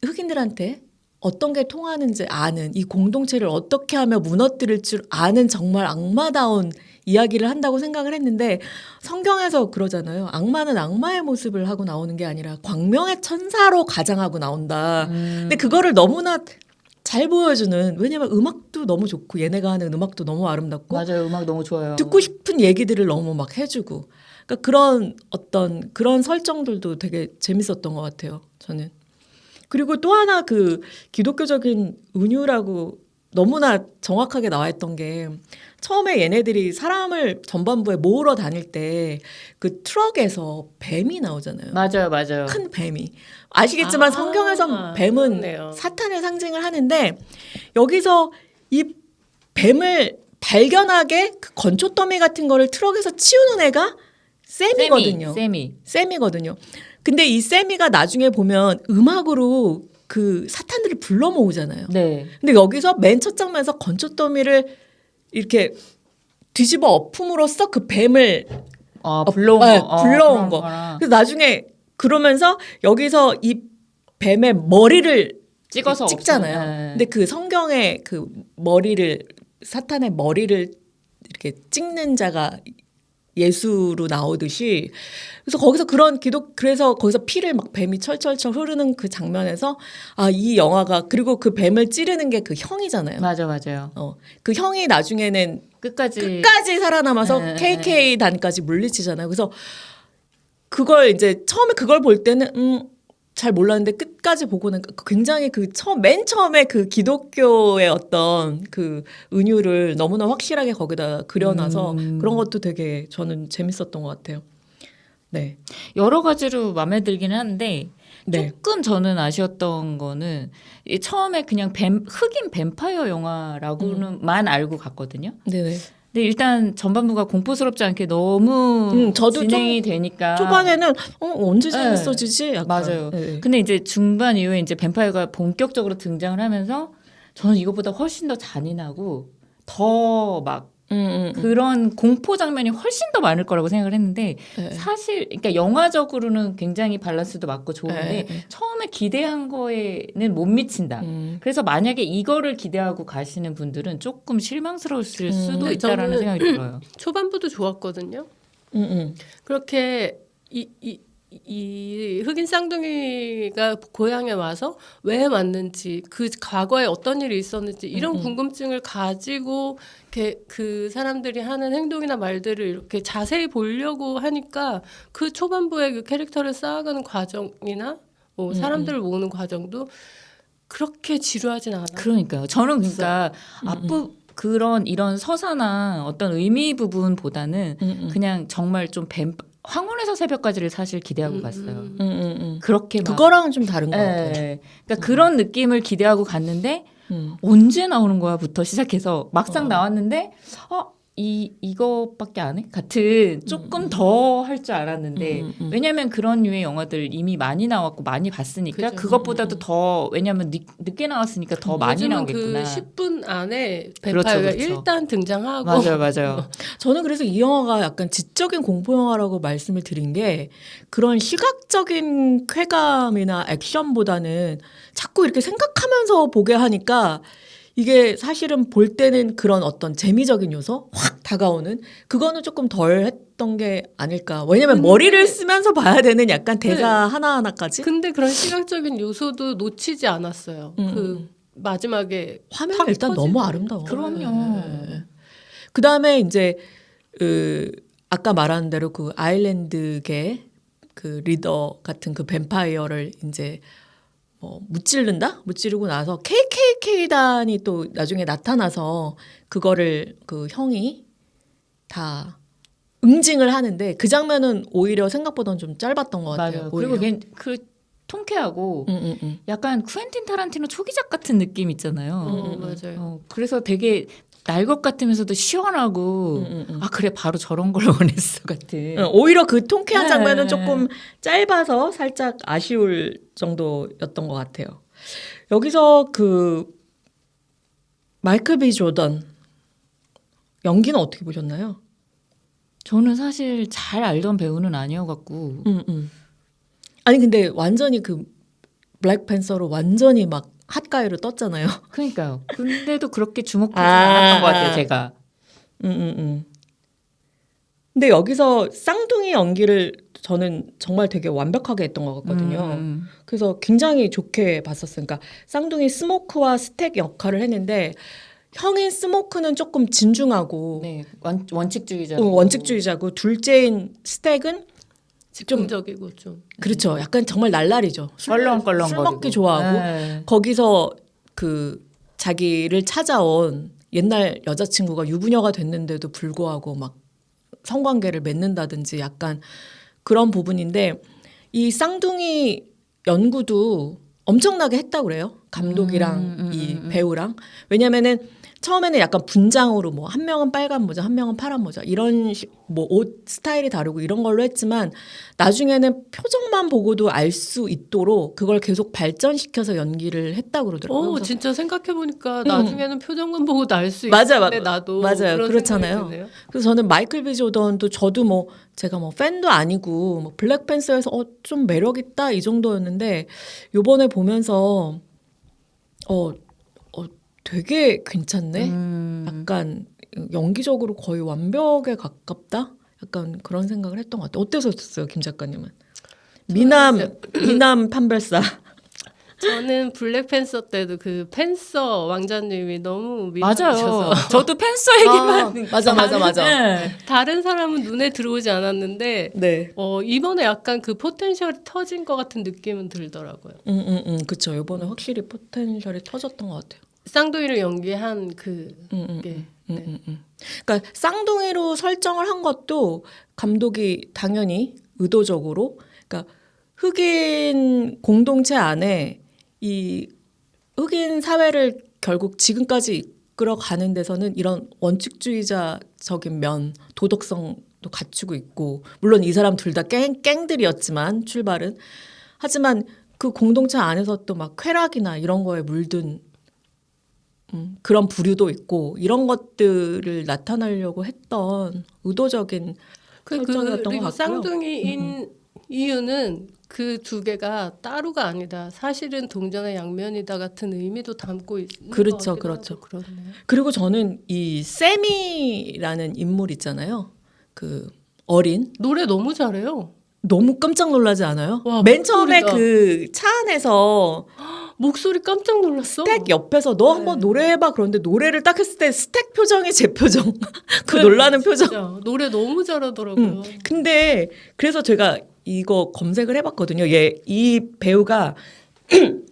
흑인들한테 어떤 게 통하는지 아는 이 공동체를 어떻게 하며 무너뜨릴 줄 아는 정말 악마다운 이야기를 한다고 생각을 했는데 성경에서 그러잖아요. 악마는 악마의 모습을 하고 나오는 게 아니라 광명의 천사로 가장하고 나온다. 근데 그거를 너무나 잘 보여주는 왜냐면 음악도 너무 좋고 얘네가 하는 음악도 너무 아름답고 맞아요. 음악 너무 좋아요. 듣고 싶은 얘기들을 너무 막 해주고 그러니까 그런 어떤 그런 설정들도 되게 재밌었던 것 같아요. 저는. 그리고 또 하나 그 기독교적인 은유라고 너무나 정확하게 나와 있던 게 처음에 얘네들이 사람을 전반부에 모으러 다닐 때 그 트럭에서 뱀이 나오잖아요. 맞아요, 맞아요. 큰 뱀이. 아시겠지만 성경에선 뱀은 그렇네요. 사탄을 상징을 하는데 여기서 이 뱀을 발견하게 그 건초더미 같은 거를 트럭에서 치우는 애가 샘이거든요. 샘이거든요. 근데 이 샘이가 나중에 보면 음악으로 그 사탄들을 불러 모으잖아요. 네. 근데 여기서 맨 첫 장면에서 건초더미를 이렇게 뒤집어 엎음으로써 그 뱀을 불러온 네, 거. 불러온 그런 거. 거랑 그래서 나중에 그러면서 여기서 이 뱀의 머리를 찍어서 찍잖아요. 없애요. 네. 근데 그 성경의 그 머리를 사탄의 머리를 이렇게 찍는 자가 예수로 나오듯이 그래서 거기서 그래서 거기서 피를 막 뱀이 철철철 흐르는 그 장면에서 아, 이 영화가 그리고 그 뱀을 찌르는 게 그 형이잖아요. 맞아요. 그 형이 나중에는 끝까지 살아남아서 네, KK 단까지 물리치잖아요. 그래서 그걸 이제 처음에 그걸 볼 때는 잘 몰랐는데 끝까지 보고는 굉장히 맨 처음에 그 기독교의 어떤 그 은유를 너무나 확실하게 거기다 그려놔서 그런 것도 되게 저는 재밌었던 것 같아요. 네. 여러 가지로 마음에 들기는 한데 네. 조금 저는 아쉬웠던 거는 처음에 그냥 흑인 뱀파이어 영화라고는만 알고 갔거든요. 네네. 근데 일단 전반부가 공포스럽지 않게 너무 저도 진행이 되니까 초반에는 언제 재밌어지지? 약간. 맞아요. 네. 근데 이제 중반 이후에 이제 뱀파이어가 본격적으로 등장을 하면서 저는 이것보다 훨씬 더 잔인하고 더 막 그런 공포 장면이 훨씬 더 많을 거라고 생각을 했는데 네. 사실 그러니까 영화적으로는 굉장히 밸런스도 맞고 좋은데 네. 처음에 기대한 거에는 못 미친다. 그래서 만약에 이거를 기대하고 가시는 분들은 조금 실망스러웠을 수도 네, 있다라는 저는 생각이 들어요. 초반부도 좋았거든요. 음. 그렇게 이 흑인 쌍둥이가 고향에 와서 왜 왔는지 그 과거에 어떤 일이 있었는지 이런 궁금증을 가지고 이렇게 그 사람들이 하는 행동이나 말들을 이렇게 자세히 보려고 하니까 그 초반부에 그 캐릭터를 쌓아가는 과정이나 뭐 사람들을 모으는 과정도 그렇게 지루하진 않아요. 그러니까요. 저는 그러니까 그런 이런 서사나 어떤 의미 부분보다는 그냥 정말 좀 황혼에서 새벽까지를 사실 기대하고 갔어요. 그렇게 막 그거랑은 좀 다른 것 같아요. 그러니까 그런 느낌을 기대하고 갔는데 언제 나오는 거야부터 시작해서 막상 나왔는데 이거밖에 안 해? 같은 조금 더 할 줄 알았는데 왜냐면 그런 류의 영화들 이미 많이 나왔고 많이 봤으니까 그죠. 그것보다도 더 왜냐면 늦게 나왔으니까 더 많이 요즘은 나오겠구나. 그 10분 안에 그렇죠, 뱀파이어가 그렇죠. 일단 등장하고 맞아요. 저는 그래서 이 영화가 약간 지적인 공포 영화라고 말씀을 드린 게 그런 시각적인 쾌감이나 액션보다는 자꾸 이렇게 생각하면서 보게 하니까 이게 사실은 볼 때는 그런 어떤 재미적인 요소 확 다가오는 그거는 조금 덜 했던 게 아닐까. 왜냐면 머리를 쓰면서 봐야 되는 약간 대사 하나하나까지. 근데 그런 시각적인 요소도 놓치지 않았어요. 그 마지막에 화면이 탁 일단 터지고. 너무 아름다워. 그럼요. 그 다음에 이제 아까 말한 대로 그 아일랜드계 그 리더 같은 그 뱀파이어를 이제 무찌르고 나서 KKK단이 또 나중에 나타나서 그거를 그 형이 다 응징을 하는데 그 장면은 오히려 생각보다는 좀 짧았던 것 같아요. 맞아요. 오히려. 그리고 그 통쾌하고 약간 쿠엔틴 타란티노 초기작 같은 느낌 있잖아요. 맞아요. 그래서 되게 날 것 같으면서도 시원하고 아 그래 바로 저런 걸 원했어 같은. 오히려 그 통쾌한 네. 장면은 조금 짧아서 살짝 아쉬울 정도였던 것 같아요. 여기서 그 마이클 B 조던 연기는 어떻게 보셨나요? 저는 사실 잘 알던 배우는 아니어갖고 아니 근데 완전히 그 블랙팬서로 완전히 막 핫가이로 떴잖아요. 그러니까요. 근데도 그렇게 주목하지 아, 않았던 것 같아요. 아. 제가. 근데 여기서 쌍둥이 연기를 저는 정말 되게 완벽하게 했던 것 같거든요. 그래서 굉장히 좋게 봤었어요. 그러니까 쌍둥이 스모크와 스택 역할을 했는데 형인 스모크는 조금 진중하고 네, 원칙주의자. 원칙주의자고 둘째인 스택은 즉흥적이고 좀. 그렇죠. 약간 정말 날라리죠. 껄렁껄렁거리고. 술 먹기 좋아하고 네. 거기서 그 자기를 찾아온 옛날 여자친구가 유부녀가 됐는데도 불구하고 막 성관계를 맺는다든지 약간 그런 부분인데 이 쌍둥이 연구도 엄청나게 했다고 그래요. 감독이랑 이 배우랑. 왜냐면은 처음에는 약간 분장으로 뭐 한 명은 빨간 모자, 한 명은 파란 모자 이런 뭐 옷 스타일이 다르고 이런 걸로 했지만 나중에는 표정만 보고도 알 수 있도록 그걸 계속 발전시켜서 연기를 했다고 그러더라고요. 그래서 진짜 생각해 보니까 나중에는 표정만 보고도 알 수 맞아, 있는데 나도 맞아요. 그런 그렇잖아요. 생각이 드네요. 그래서 저는 마이클 B 조던도 저도 뭐 제가 뭐 팬도 아니고 뭐 블랙팬서에서 좀 매력 있다 이 정도였는데 요번에 보면서 되게 괜찮네. 약간 연기적으로 거의 완벽에 가깝다. 약간 그런 생각을 했던 것 같아요. 어떠셨어요, 김 작가님은? 미남 판별사. 저는 블랙팬서 때도 그 팬서 왕자님이 너무 미남이셔서 맞아요. 저도 팬서 얘기만. 맞아. 네. 다른 사람은 눈에 들어오지 않았는데 네. 이번에 약간 그 포텐셜이 터진 것 같은 느낌은 들더라고요. 그쵸. 이번에 확실히 포텐셜이 터졌던 것 같아요. 쌍둥이를 연기한 게. 네. 그러니까 쌍둥이로 설정을 한 것도 감독이 당연히 의도적으로, 그러니까 흑인 공동체 안에 이 흑인 사회를 결국 지금까지 이끌어 가는 데서는 이런 원칙주의자적인 면, 도덕성도 갖추고 있고, 물론 이 사람 둘 다 깽들이었지만 출발은 하지만 그 공동체 안에서 또 막 쾌락이나 이런 거에 물든 그런 부류도 있고 이런 것들을 나타내려고 했던 의도적인 설정이었던 것 그리고 같고요. 쌍둥이인 이유는 그 두 개가 따로가 아니다. 사실은 동전의 양면이다 같은 의미도 담고 있는 그렇죠, 것 같기도 그렇죠. 하고 그렇네요. 그리고 저는 이 세미라는 인물 있잖아요. 그 어린 노래 너무 잘해요. 너무 깜짝 놀라지 않아요? 와, 맨 처음에 목소리가. 그 차 안에서 목소리 깜짝 놀랐어. 스택 옆에서 너 한번 노래해봐 그런데 노래를 딱 했을 때 스택 표정이 제 표정 그 놀라는 표정. 진짜 노래 너무 잘하더라고요. 근데 그래서 제가 이거 검색을 해봤거든요. 이 배우가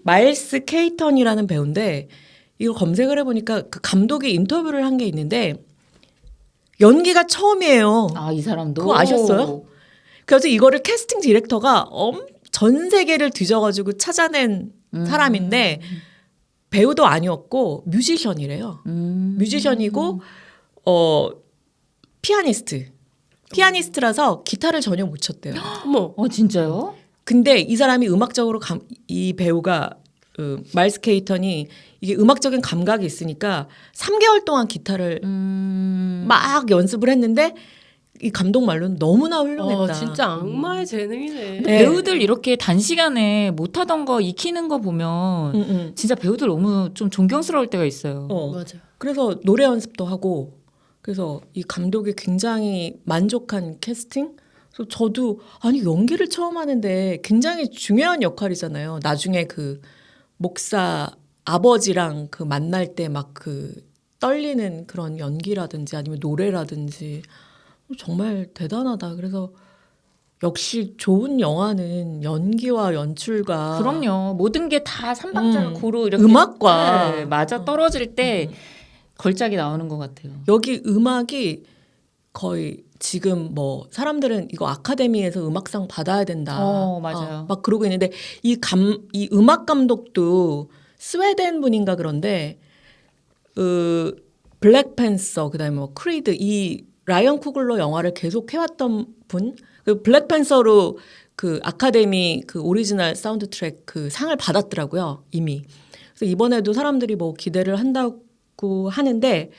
마일스 케이턴이라는 배우인데 이거 검색을 해보니까 그 감독이 인터뷰를 한 게 있는데 연기가 처음이에요. 아, 이 사람도. 그거 아셨어요? 그래서 이거를 캐스팅 디렉터가 전 세계를 뒤져가지고 찾아낸 사람인데 배우도 아니었고 뮤지션이래요. 뮤지션이고 피아니스트라서 기타를 전혀 못 쳤대요. 어머, 진짜요? 근데 이 사람이 음악적으로 이 배우가 마일스 케이턴이 이게 음악적인 감각이 있으니까 3개월 동안 기타를 막 연습을 했는데 이 감독 말로는 너무나 훌륭했다. 진짜 악마의 재능이네. 네. 배우들 이렇게 단시간에 못하던 거 익히는 거 보면 진짜 배우들 너무 좀 존경스러울 때가 있어요. 맞아. 그래서 노래 연습도 하고 그래서 이 감독이 굉장히 만족한 캐스팅? 그래서 저도 아니 연기를 처음 하는데 굉장히 중요한 역할이잖아요. 나중에 그 목사 아버지랑 그 만날 때 막 그 떨리는 그런 연기라든지 아니면 노래라든지 정말 대단하다. 그래서 역시 좋은 영화는 연기와 연출과 그럼요. 모든 게 다 삼박자고로 이렇게 음악과 네, 맞아 떨어질 때 걸작이 나오는 것 같아요. 여기 음악이 거의 지금 뭐 사람들은 이거 아카데미에서 음악상 받아야 된다. 맞아요. 막 그러고 있는데 이 음악 감독도 스웨덴 분인가 그런데 블랙팬서 그다음에 뭐 크리드 이 라이언 쿠글러 영화를 계속 해왔던 분. 그 블랙팬서로 그 아카데미 그 오리지널 사운드 트랙 그 상을 받았더라고요 이미. 그래서 이번에도 사람들이 뭐 기대를 한다고 하는데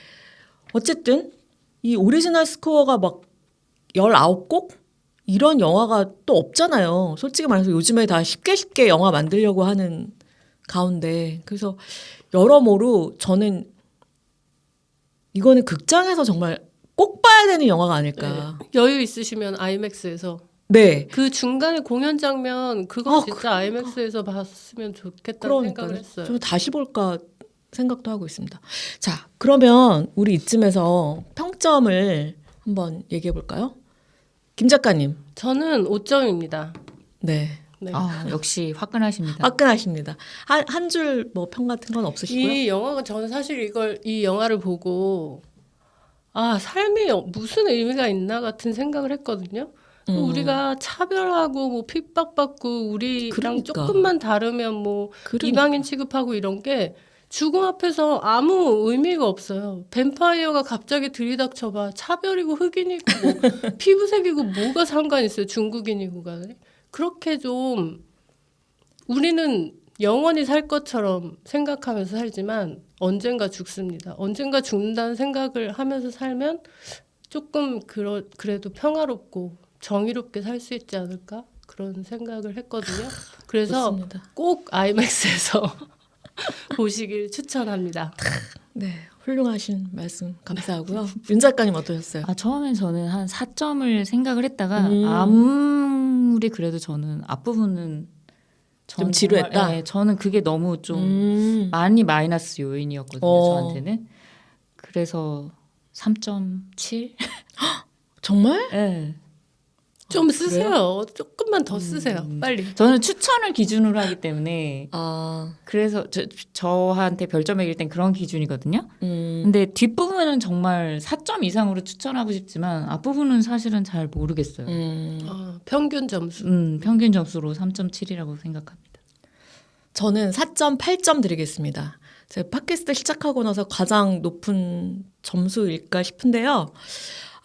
어쨌든 이 오리지널 스코어가 막 19곡? 이런 영화가 또 없잖아요. 솔직히 말해서 요즘에 다 쉽게 영화 만들려고 하는 가운데. 그래서 여러모로 저는 이거는 극장에서 정말 꼭 봐야 되는 영화가 아닐까. 여유 있으시면 아이맥스에서 네. 그 중간에 공연 장면 그거 아, 진짜 그러니까. 아이맥스에서 봤으면 좋겠다는 생각을 그러니까요. 했어요. 좀 다시 볼까 생각도 하고 있습니다. 자, 그러면 우리 이쯤에서 평점을 한번 얘기해 볼까요? 김 작가님. 저는 5점입니다. 네. 네. 아, 역시 화끈하십니다. 화끈하십니다. 한 줄 뭐 평 같은 건 없으시고요? 이 영화가 저는 사실 이 영화를 보고 삶이 무슨 의미가 있나 같은 생각을 했거든요. 우리가 차별하고 뭐 핍박받고 우리랑 그러니까. 조금만 다르면 뭐 그러니까. 이방인 취급하고 이런 게 죽음 앞에서 아무 의미가 없어요. 뱀파이어가 갑자기 들이닥쳐봐. 차별이고 흑인이고 뭐 피부색이고 뭐가 상관 있어요. 중국인이고 간에. 그렇게 좀 우리는 영원히 살 것처럼 생각하면서 살지만 언젠가 죽습니다. 언젠가 죽는다는 생각을 하면서 살면 조금 그래도 평화롭고 정의롭게 살 수 있지 않을까? 그런 생각을 했거든요. 그래서 좋습니다. 꼭 아이맥스에서 보시길 추천합니다. 네, 훌륭하신 말씀 감사하고요. 윤 작가님 어떠셨어요? 아, 처음엔 저는 한 4점을 생각을 했다가 음. 아무리 그래도 저는 앞부분은 좀 지루했다? 네, 저는 그게 너무 좀 많이 마이너스 요인이었거든요. 저한테는. 그래서 3.7? 정말? 네. 좀 쓰세요. 조금만 더 쓰세요. 빨리. 저는 추천을 기준으로 하기 때문에 아, 그래서 저한테 별점 매길 땐 그런 기준이거든요. 음. 근데 뒷부분은 정말 4점 이상으로 추천하고 싶지만 앞부분은 사실은 잘 모르겠어요. 평균 점수. 평균 점수로 3.7이라고 생각합니다. 저는 4.8점 드리겠습니다. 제가 팟캐스트 시작하고 나서 가장 높은 점수일까 싶은데요.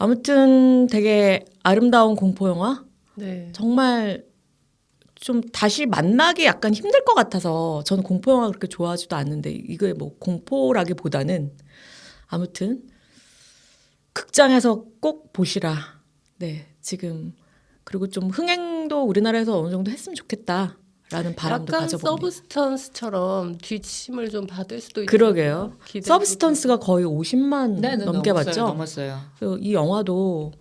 아무튼 되게 아름다운 공포 영화? 네. 정말 좀 다시 만나기 약간 힘들 것 같아서 저는 공포 영화 그렇게 좋아하지도 않는데 이게 뭐 공포라기보다는 아무튼 극장에서 꼭 보시라. 네, 지금 그리고 좀 흥행도 우리나라에서 어느 정도 했으면 좋겠다라는 바람도 약간 가져봅니다. 서브스턴스처럼 뒷심을 좀 받을 수도 있어요. 그러게요. 기대도 서브스턴스가 거의 50만 넘게 봤죠. 넘었어요. 그래서 이 영화도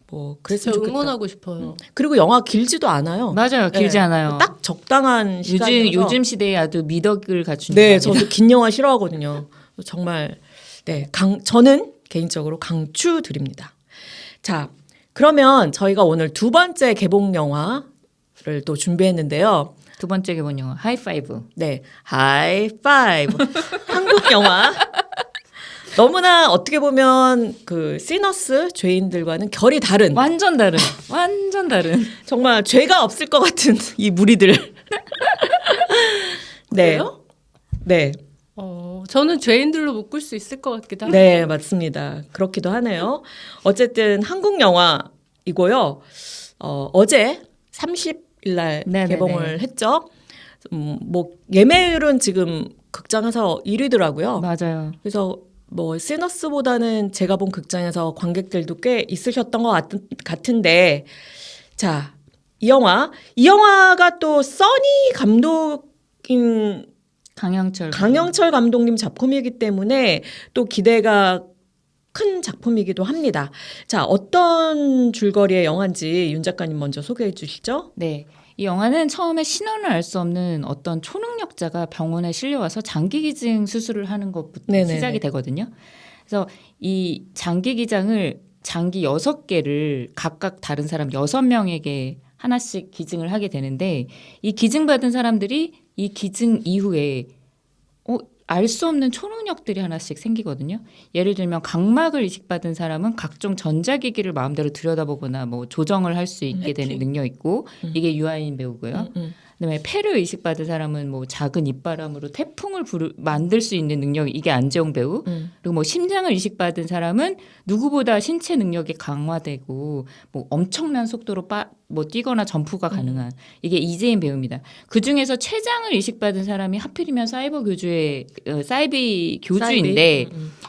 뭐 진짜 그랬으면 좋겠다. 응원하고 싶어요. 그리고 영화 길지도 않아요. 맞아요. 길지 네. 않아요. 딱 적당한 시간이어서. 요즘 시대에 아주 미덕을 갖춘 네, 영화입니다. 저도 긴 영화 싫어하거든요. 정말 네, 저는 개인적으로 강추드립니다. 자, 그러면 저희가 오늘 두 번째 개봉 영화를 또 준비했는데요. 두 번째 개봉 영화 하이파이브. 네, 하이파이브. 한국 영화. 너무나 어떻게 보면 그 시너스 죄인들과는 결이 다른 완전 다른. 완전 다른. 정말 죄가 없을 것 같은 이 무리들. 네. 그래요? 네. 저는 죄인들로 묶을 수 있을 것 같기도 하고. 네, 맞습니다. 그렇기도 하네요. 어쨌든 한국 영화이고요. 어제 30일 날 네네네. 개봉을 했죠. 뭐 예매율은 지금 극장에서 1위더라고요. 맞아요. 그래서 뭐 시너스보다는 제가 본 극장에서 관객들도 꽤 있으셨던 것 같은데 자, 이 영화가 또 써니 감독인 강영철 감독님 작품이기 때문에 또 기대가 큰 작품이기도 합니다. 자, 어떤 줄거리의 영화인지 윤 작가님 먼저 소개해 주시죠. 네. 이 영화는 처음에 신원을 알 수 없는 어떤 초능력자가 병원에 실려와서 장기기증 수술을 하는 것부터 네네네. 시작이 되거든요. 그래서 이 장기기장을 장기 6개를 각각 다른 사람 6명에게 하나씩 기증을 하게 되는데 이 기증받은 사람들이 이 기증 이후에 알 수 없는 초능력들이 하나씩 생기거든요. 예를 들면 각막을 이식받은 사람은 각종 전자기기를 마음대로 들여다보거나 뭐 조정을 할 수 있게 되는 능력이 있고 이게 유아인 배우고요. 그다음에 폐를 이식받은 사람은 뭐 작은 입바람으로 태풍을 만들 수 있는 능력이 이게 안재홍 배우. 그리고 뭐 심장을 이식받은 사람은 누구보다 신체 능력이 강화되고 뭐 엄청난 속도로 뭐 뛰거나 점프가 가능한 이게 이재인 배우입니다. 그 중에서 최장을 이식받은 사람이 하필이면 사이버 교주의 사이비 교주인데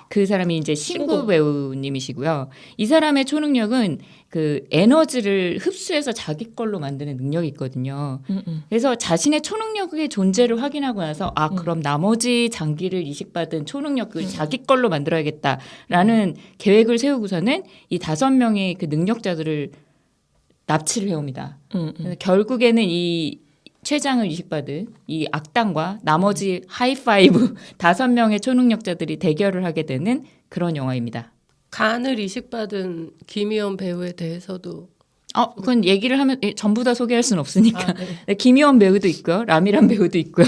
그 사람이 이제 신구 신구. 배우님이시고요. 이 사람의 초능력은 그 에너지를 흡수해서 자기 걸로 만드는 능력이 있거든요. 그래서 자신의 초능력의 존재를 확인하고 나서 아 그럼 나머지 장기를 이식받은 초능력을 자기 걸로 만들어야겠다라는 계획을 세우고서는 이 5명의 그 능력자들을 납치를 해옵니다. 그래서 결국에는 이 최장을 이식받은 이 악당과 나머지 하이파이브 5명의 초능력자들이 대결을 하게 되는 그런 영화입니다. 간을 이식받은 김희연 배우에 대해서도 그건 얘기를 하면 전부 다 소개할 수는 없으니까. 네. 네, 김희원 배우도 있고요. 라미란 배우도 있고요.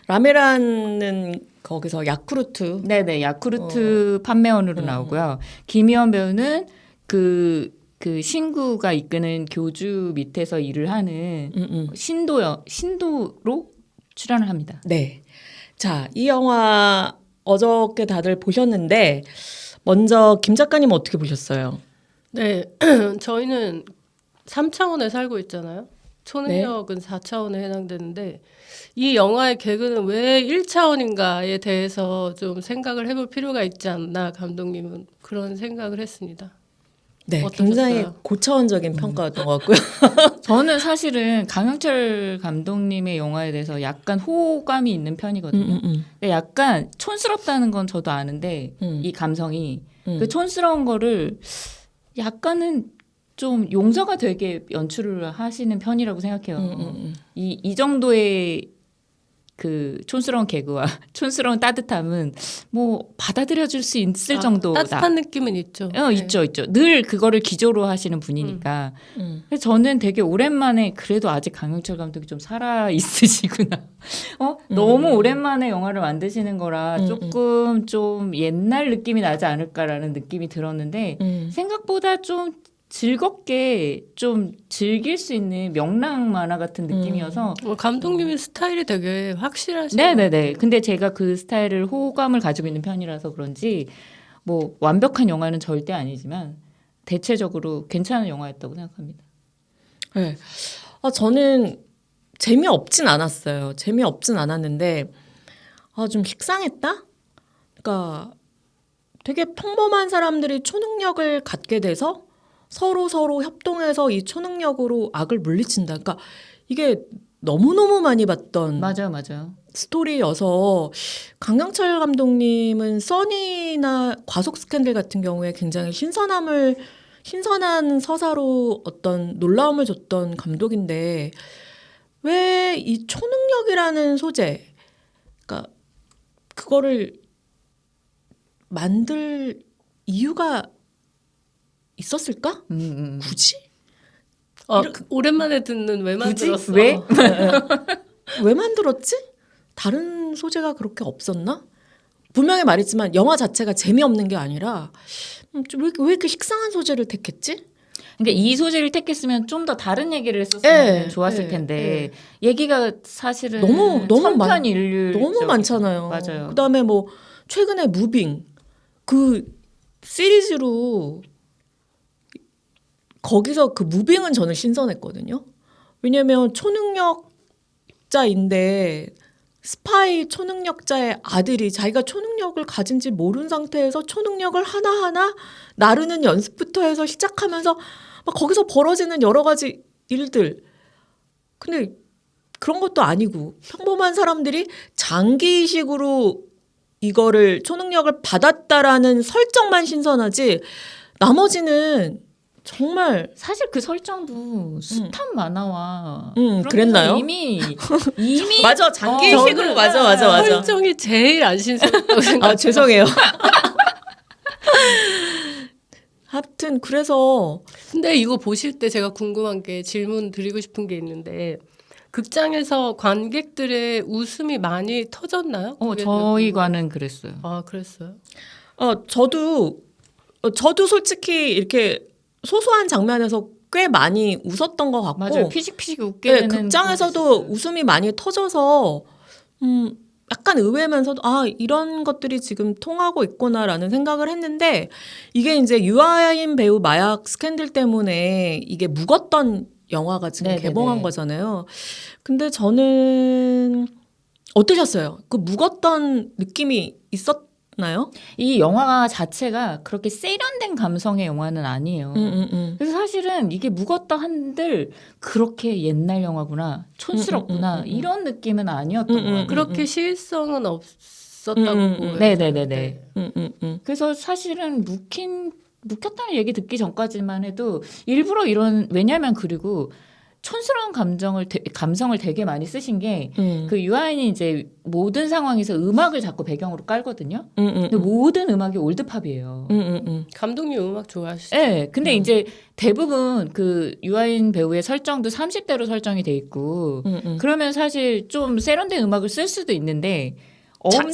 라메라는 거기서 야쿠르트. 네네. 야쿠르트 판매원으로 나오고요. 김희원 배우는 그 신구가 이끄는 교주 밑에서 일을 하는 신도로 출연을 합니다. 네. 자, 이 영화 어저께 다들 보셨는데 먼저 김 작가님 어떻게 보셨어요? 네, 저희는 3차원에 살고 있잖아요. 초능력은 4차원에 해당되는데 이 영화의 개그는 왜 1차원인가에 대해서 좀 생각을 해볼 필요가 있지 않나 감독님은 그런 생각을 했습니다. 네, 어떠셨어요? 굉장히 고차원적인 평가였던 것 같고요. 저는 사실은 강영철 감독님의 영화에 대해서 약간 호감이 있는 편이거든요. 근데 약간 촌스럽다는 건 저도 아는데 이 감성이 그 촌스러운 거를 약간은 좀 용서가 되게 연출을 하시는 편이라고 생각해요. 이 정도의 그 촌스러운 개그와 촌스러운 따뜻함은 뭐 받아들여줄 수 있을 정도다. 따뜻한 느낌은 있죠. 있죠. 늘 그거를 기조로 하시는 분이니까. 그래서 저는 되게 오랜만에 그래도 아직 강영철 감독이 좀 살아 있으시구나. 너무 오랜만에 영화를 만드시는 거라 조금 좀 옛날 느낌이 나지 않을까라는 느낌이 들었는데 생각보다 좀 즐겁게 좀 즐길 수 있는 명랑 만화 같은 느낌이어서 감독님의 스타일이 되게 확실하시네요. 네네네. 근데 제가 그 스타일을 호감을 가지고 있는 편이라서 그런지 뭐 완벽한 영화는 절대 아니지만 대체적으로 괜찮은 영화였다고 생각합니다. 네. 저는 재미없진 않았어요. 재미없진 않았는데 좀 식상했다? 그러니까 되게 평범한 사람들이 초능력을 갖게 돼서 서로 협동해서 이 초능력으로 악을 물리친다. 그러니까 이게 너무너무 많이 봤던 맞아요. 스토리여서 강영철 감독님은 써니나 과속 스캔들 같은 경우에 굉장히 신선한 서사로 어떤 놀라움을 줬던 감독인데 왜 이 초능력이라는 소재, 그러니까 그거를 만들 이유가 있었을까? 굳이? 오랜만에 듣는 왜 만들었어? 왜? 왜 만들었지? 다른 소재가 그렇게 없었나? 분명히 말했지만 영화 자체가 재미없는 게 아니라 왜 이렇게 식상한 소재를 택했지? 그러니까 이 소재를 택했으면 좀 더 다른 얘기를 했었으면 좋았을 텐데 얘기가 사실은 너무 천편일률 너무 많잖아요. 맞아요. 그다음에 뭐 최근에 무빙 그 시리즈로 거기서 그 무빙은 저는 신선했거든요. 왜냐면 초능력자인데 스파이 초능력자의 아들이 자기가 초능력을 가진지 모르는 상태에서 초능력을 하나하나 나르는 연습부터 해서 시작하면서 막 거기서 벌어지는 여러 가지 일들. 근데 그런 것도 아니고 평범한 사람들이 장기이식으로 이거를 초능력을 받았다라는 설정만 신선하지 나머지는 정말 사실 그 설정도 숱한 만화와 그랬나요? 이미 맞아 장기식으로 맞아. 설정이 제일 안 신선했다고 생각. 죄송해요. 하여튼 그래서 근데 이거 보실 때 제가 궁금한 게 질문 드리고 싶은 게 있는데 극장에서 관객들의 웃음이 많이 터졌나요? 저희과는 그랬어요. 아 그랬어요? 저도 솔직히 이렇게 소소한 장면에서 꽤 많이 웃었던 것 같고 맞아요. 피식피식 웃게 되는 극장에서도 웃음이 많이 터져서 약간 의외면서도 이런 것들이 지금 통하고 있구나라는 생각을 했는데 이게 이제 유아인 배우 마약 스캔들 때문에 이게 묵었던 영화가 지금 네네네. 개봉한 거잖아요. 근데 저는 어떠셨어요? 그 묵었던 느낌이 있었나요? 이 영화 자체가 그렇게 세련된 감성의 영화는 아니에요. 그래서 사실은 이게 묵었다 한들 그렇게 옛날 영화구나, 촌스럽구나 이런 느낌은 아니었던 것 같아요. 그렇게 시일성은 없었다고 보여요. 네네네네. 네. 그래서 사실은 묵혔다는 얘기 듣기 전까지만 해도 일부러 이런 왜냐면 그리고 촌스러운 감성을 되게 많이 쓰신 게 그 유아인이 이제 모든 상황에서 음악을 자꾸 배경으로 깔거든요. 근데 모든 음악이 올드팝이에요. 감독님 음악 좋아하시죠? 네, 근데 이제 대부분 그 유아인 배우의 설정도 30대로 설정이 돼 있고 그러면 사실 좀 세련된 음악을 쓸 수도 있는데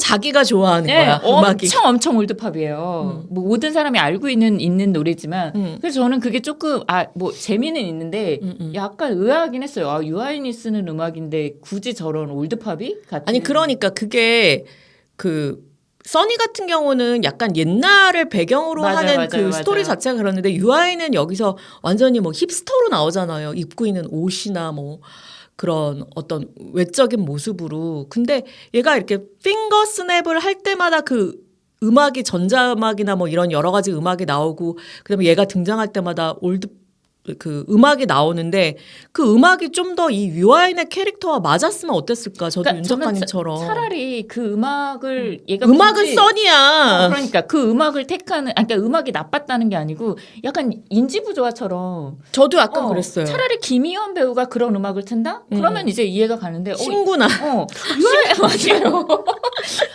자기가 좋아하는 네, 거야 음악이. 엄청 올드팝이에요. 뭐 모든 사람이 알고 있는 노래지만 그래서 저는 그게 조금 뭐 재미는 있는데 약간 의아하긴 했어요. 유아인이 쓰는 음악인데 굳이 저런 올드팝이 같은 아니 그러니까 그게 그 써니 같은 경우는 약간 옛날을 배경으로 하는 그 스토리 자체가 그러는데 유아인은 여기서 완전히 뭐 힙스터로 나오잖아요. 입고 있는 옷이나 뭐 그런 어떤 외적인 모습으로. 근데 얘가 이렇게 핑거 스냅을 할 때마다 그 음악이 전자음악이나 뭐 이런 여러 가지 음악이 나오고 그다음에 얘가 등장할 때마다 그 음악이 나오는데 그 음악이 좀 더 이 유아인의 캐릭터와 맞았으면 어땠을까? 저도 그러니까 윤 작가님처럼. 차라리 그 음악을 얘가 음악은 굳이 써니야. 그러니까 그 음악을 택하는 그러니까 음악이 나빴다는 게 아니고 약간 인지부조화처럼 저도 약간 그랬어요. 차라리 김희원 배우가 그런 음악을 튼다? 그러면 이제 이해가 가는데 친구나. 유아인 맞아요.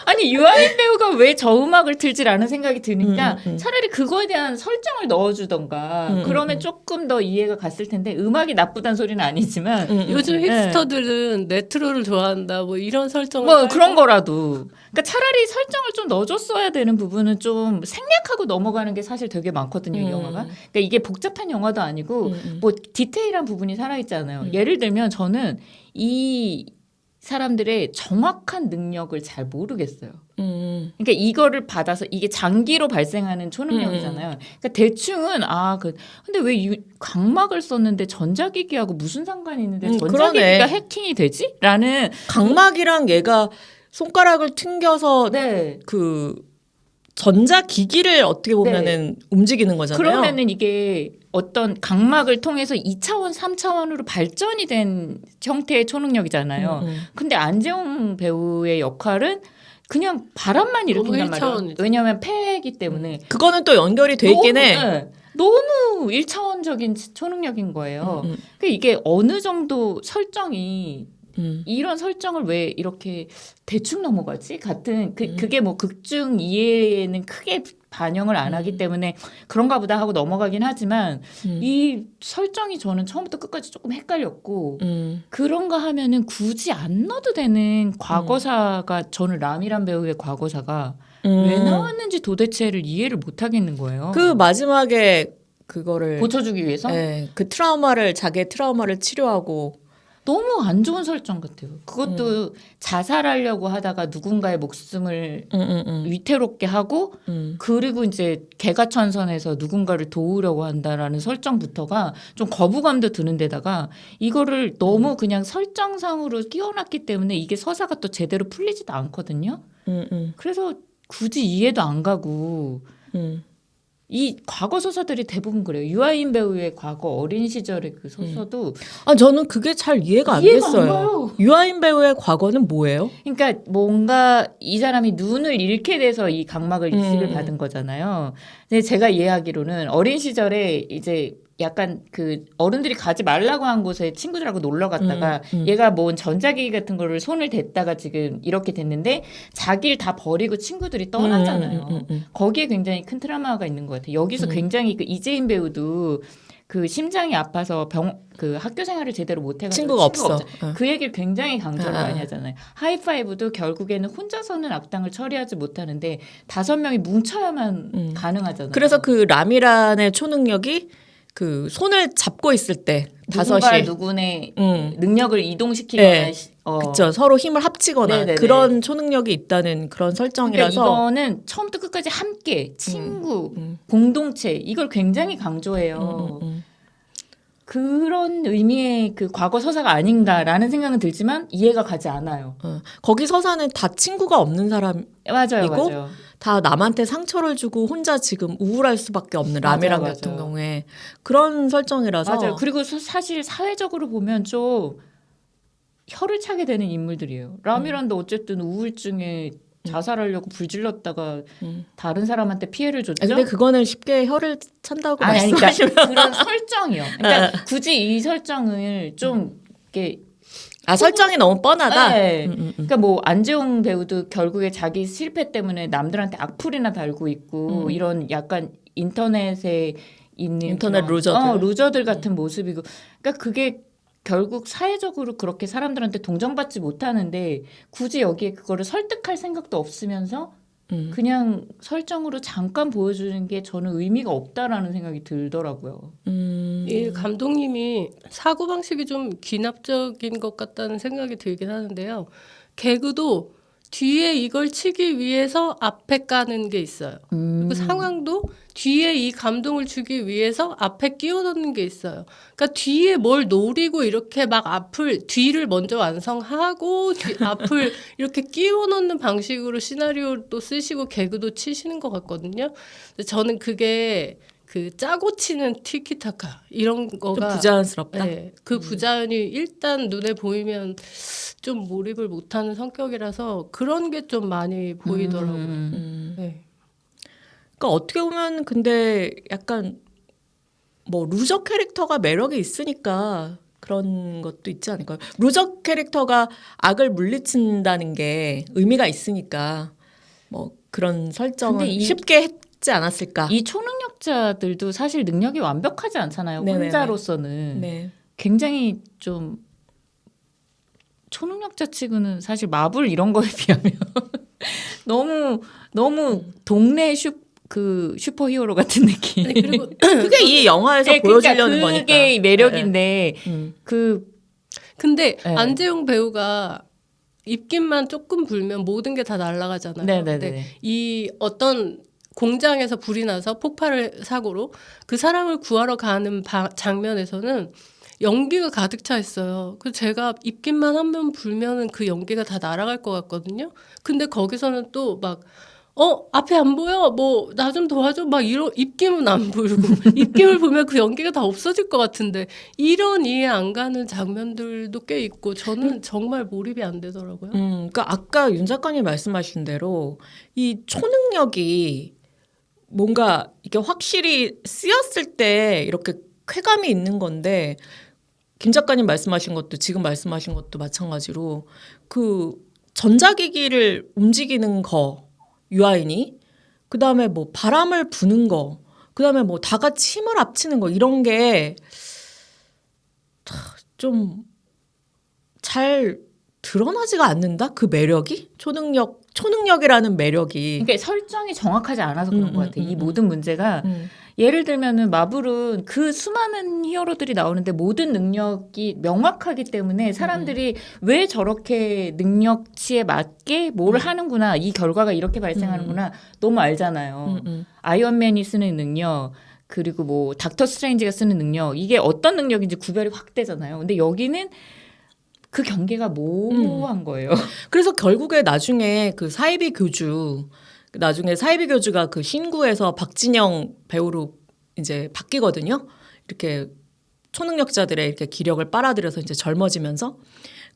아니 유아인 배우가 왜 저 음악을 틀지라는 생각이 드니까 차라리 그거에 대한 설정을 넣어주던가 그러면 조금 더 이해가 갔을 텐데 음악이 나쁘다는 소리는 아니지만 요즘 힙스터들은 레트로를 좋아한다 뭐 이런 설정을 뭐 깔고. 그런 거라도 그러니까 차라리 설정을 좀 넣어줬어야 되는 부분은 좀 생략하고 넘어가는 게 사실 되게 많거든요 이 영화가. 그러니까 이게 복잡한 영화도 아니고 뭐 디테일한 부분이 살아있잖아요. 예를 들면 저는 이 사람들의 정확한 능력을 잘 모르겠어요. 그러니까 이거를 받아서 이게 장기로 발생하는 초능력이잖아요. 그러니까 대충은 근데 왜 각막을 썼는데 전자기기하고 무슨 상관이 있는데 전자기기가 그러네. 해킹이 되지? 라는 각막이랑 얘가 손가락을 튕겨서 네. 그 전자기기를 어떻게 보면은 움직이는 거잖아요. 그러면은 이게 어떤 각막을 통해서 2차원, 3차원으로 발전이 된 형태의 초능력이잖아요. 근데 안재홍 배우의 역할은 그냥 바람만 일으킨단 말이에요. 1차원이죠. 왜냐하면 폐이기 때문에. 그거는 또 연결이 돼 있긴 해. 네. 너무 1차원적인 초능력인 거예요. 그러니까 이게 어느 정도 설정이 이런 설정을 왜 이렇게 대충 넘어가지? 같은 그게 뭐 극중 이해에는 크게 반영을 안 하기 때문에 그런가 보다 하고 넘어가긴 하지만 이 설정이 저는 처음부터 끝까지 조금 헷갈렸고 그런가 하면은 굳이 안 넣어도 되는 과거사가 저는 람이란 배우의 과거사가 왜 나왔는지 도대체를 이해를 못 하겠는 거예요. 그 마지막에 그거를 고쳐주기 위해서? 네, 그 자기의 트라우마를 치료하고 너무 안 좋은 설정 같아요. 그것도 자살하려고 하다가 누군가의 목숨을 위태롭게 하고 그리고 이제 개가천선해서 누군가를 도우려고 한다라는 설정부터가 좀 거부감도 드는 데다가 이거를 너무 그냥 설정상으로 끼워놨기 때문에 이게 서사가 또 제대로 풀리지도 않거든요. 그래서 굳이 이해도 안 가고 이 과거 소설들이 대부분 그래요. 유아인 배우의 과거 어린 시절의 그 소설도 저는 그게 잘 이해가 안 이해가 안 됐어요. 가요. 유아인 배우의 과거는 뭐예요? 그러니까 뭔가 이 사람이 눈을 잃게 돼서 이 각막을 이식을 받은 거잖아요. 근데 제가 이해하기로는 어린 시절에 이제 약간 그 어른들이 가지 말라고 한 곳에 친구들하고 놀러 갔다가 얘가 뭔 전자기기 같은 거를 손을 댔다가 지금 이렇게 됐는데 자기를 다 버리고 친구들이 떠나잖아요. 거기에 굉장히 큰 트라우마가 있는 것 같아요. 여기서 굉장히 그 이재인 배우도 그 심장이 아파서 그 학교 생활을 제대로 못 해가지고 친구가 없어. 그 얘기를 굉장히 강조를 많이 하잖아요. 하이파이브도 결국에는 혼자서는 악당을 처리하지 못하는데 5명이 뭉쳐야만 가능하잖아요. 그래서 그 라미란의 초능력이 그 손을 잡고 있을 때 누군가 5이 누군의 능력을 이동시키거나 네. 그렇죠. 서로 힘을 합치거나 네네네. 그런 초능력이 있다는 그런 그러니까 설정이라서 이거는 처음부터 끝까지 함께 친구 공동체 이걸 굉장히 강조해요. 그런 의미의 그 과거 서사가 아닌가라는 생각은 들지만 이해가 가지 않아요. 거기 서사는 다 친구가 없는 사람, 맞아요, 이거? 맞아요. 다 남한테 상처를 주고 혼자 지금 우울할 수밖에 없는 라미랑 맞아요, 같은 맞아요. 경우에 그런 설정이라서 맞아요. 그리고 사실 사회적으로 보면 좀 혀를 차게 되는 인물들이에요. 라미란도 어쨌든 우울증에 자살하려고 불질렀다가 다른 사람한테 피해를 줬죠. 근데 그거는 쉽게 혀를 찬다고 아니, 말씀하시면 그러니까 그런 설정이요. 그러니까 굳이 이 설정을 좀 이렇게 설정이 너무 뻔하다. 네. 그러니까 뭐 안재홍 배우도 결국에 자기 실패 때문에 남들한테 악플이나 달고 있고 이런 약간 인터넷에 있는 인터넷 그런, 루저들. 루저들 같은 모습이고 그러니까 그게 결국 사회적으로 그렇게 사람들한테 동정받지 못하는데 굳이 여기에 그거를 설득할 생각도 없으면서 그냥 설정으로 잠깐 보여주는 게 저는 의미가 없다라는 생각이 들더라고요. 이 감독님이 사고방식이 좀 귀납적인 것 같다는 생각이 들긴 하는데요. 개그도 뒤에 이걸 치기 위해서 앞에 까는 게 있어요. 그리고 상황도 뒤에 이 감동을 주기 위해서 앞에 끼워 넣는 게 있어요. 그러니까 뒤에 뭘 노리고 이렇게 막 뒤를 먼저 완성하고 앞을 이렇게 끼워 넣는 방식으로 시나리오도 쓰시고 개그도 치시는 것 같거든요. 근데 저는 그게 그 짜고 치는 티키타카 이런 좀 거가 부자연스럽다. 네, 그 부자연이 일단 눈에 보이면 좀 몰입을 못하는 성격이라서 그런 게 좀 많이 보이더라고요. 네. 그러니까 어떻게 보면 근데 약간 뭐 루저 캐릭터가 매력이 있으니까 그런 것도 있지 않을까요? 루저 캐릭터가 악을 물리친다는 게 의미가 있으니까 뭐 그런 설정은 근데 쉽게 했지 않았을까? 이 초능력자들도 사실 능력이 완벽하지 않잖아요. 네네네. 혼자로서는 네. 굉장히 굉장히 좀 초능력자 치고는 사실 마블 이런 거에 비하면 너무 동네 슈퍼히어로 같은 느낌. 아니, 그리고 그게 이 영화에서 네, 보여주려는 그러니까 거니까. 그게 매력인데 그 근데 네. 안재용 배우가 입김만 조금 불면 모든 게 다 날아가잖아요. 네네네. 근데 이 어떤 공장에서 불이 나서 폭발을 사고로 그 사람을 구하러 가는 장면에서는 연기가 가득 차 있어요. 그 제가 입김만 한 번 불면은 그 연기가 다 날아갈 것 같거든요. 근데 거기서는 또 막 앞에 안 보여? 뭐 나 좀 도와줘? 막 이런 입김은 안 불고 입김을 보면 그 연기가 다 없어질 것 같은데 이런 이해 안 가는 장면들도 꽤 있고 저는 정말 몰입이 안 되더라고요. 그러니까 아까 윤 작가님 말씀하신 대로 이 초능력이 뭔가 이게 확실히 쓰였을 때 이렇게 쾌감이 있는 건데 김 작가님 말씀하신 것도 지금 말씀하신 것도 마찬가지로 그 전자기기를 움직이는 거 유아인이 그다음에 뭐 바람을 부는 거 그다음에 뭐 다 같이 힘을 합치는 거 이런 게 좀 잘 드러나지가 않는다 그 매력이 초능력이라는 매력이 그러니까 설정이 정확하지 않아서 그런 것 같아요. 이 모든 문제가 예를 들면은 마블은 그 수많은 히어로들이 나오는데 모든 능력이 명확하기 때문에 사람들이 왜 저렇게 능력치에 맞게 뭘 하는구나 이 결과가 이렇게 발생하는구나 너무 알잖아요. 아이언맨이 쓰는 능력 그리고 뭐 닥터 스트레인지가 쓰는 능력 이게 어떤 능력인지 구별이 확 되잖아요. 근데 여기는 그 경계가 모호한 거예요. 그래서 결국에 나중에 그 사이비 교주가 그 신구에서 박진영 배우로 이제 바뀌거든요. 이렇게 초능력자들의 이렇게 기력을 빨아들여서 이제 젊어지면서.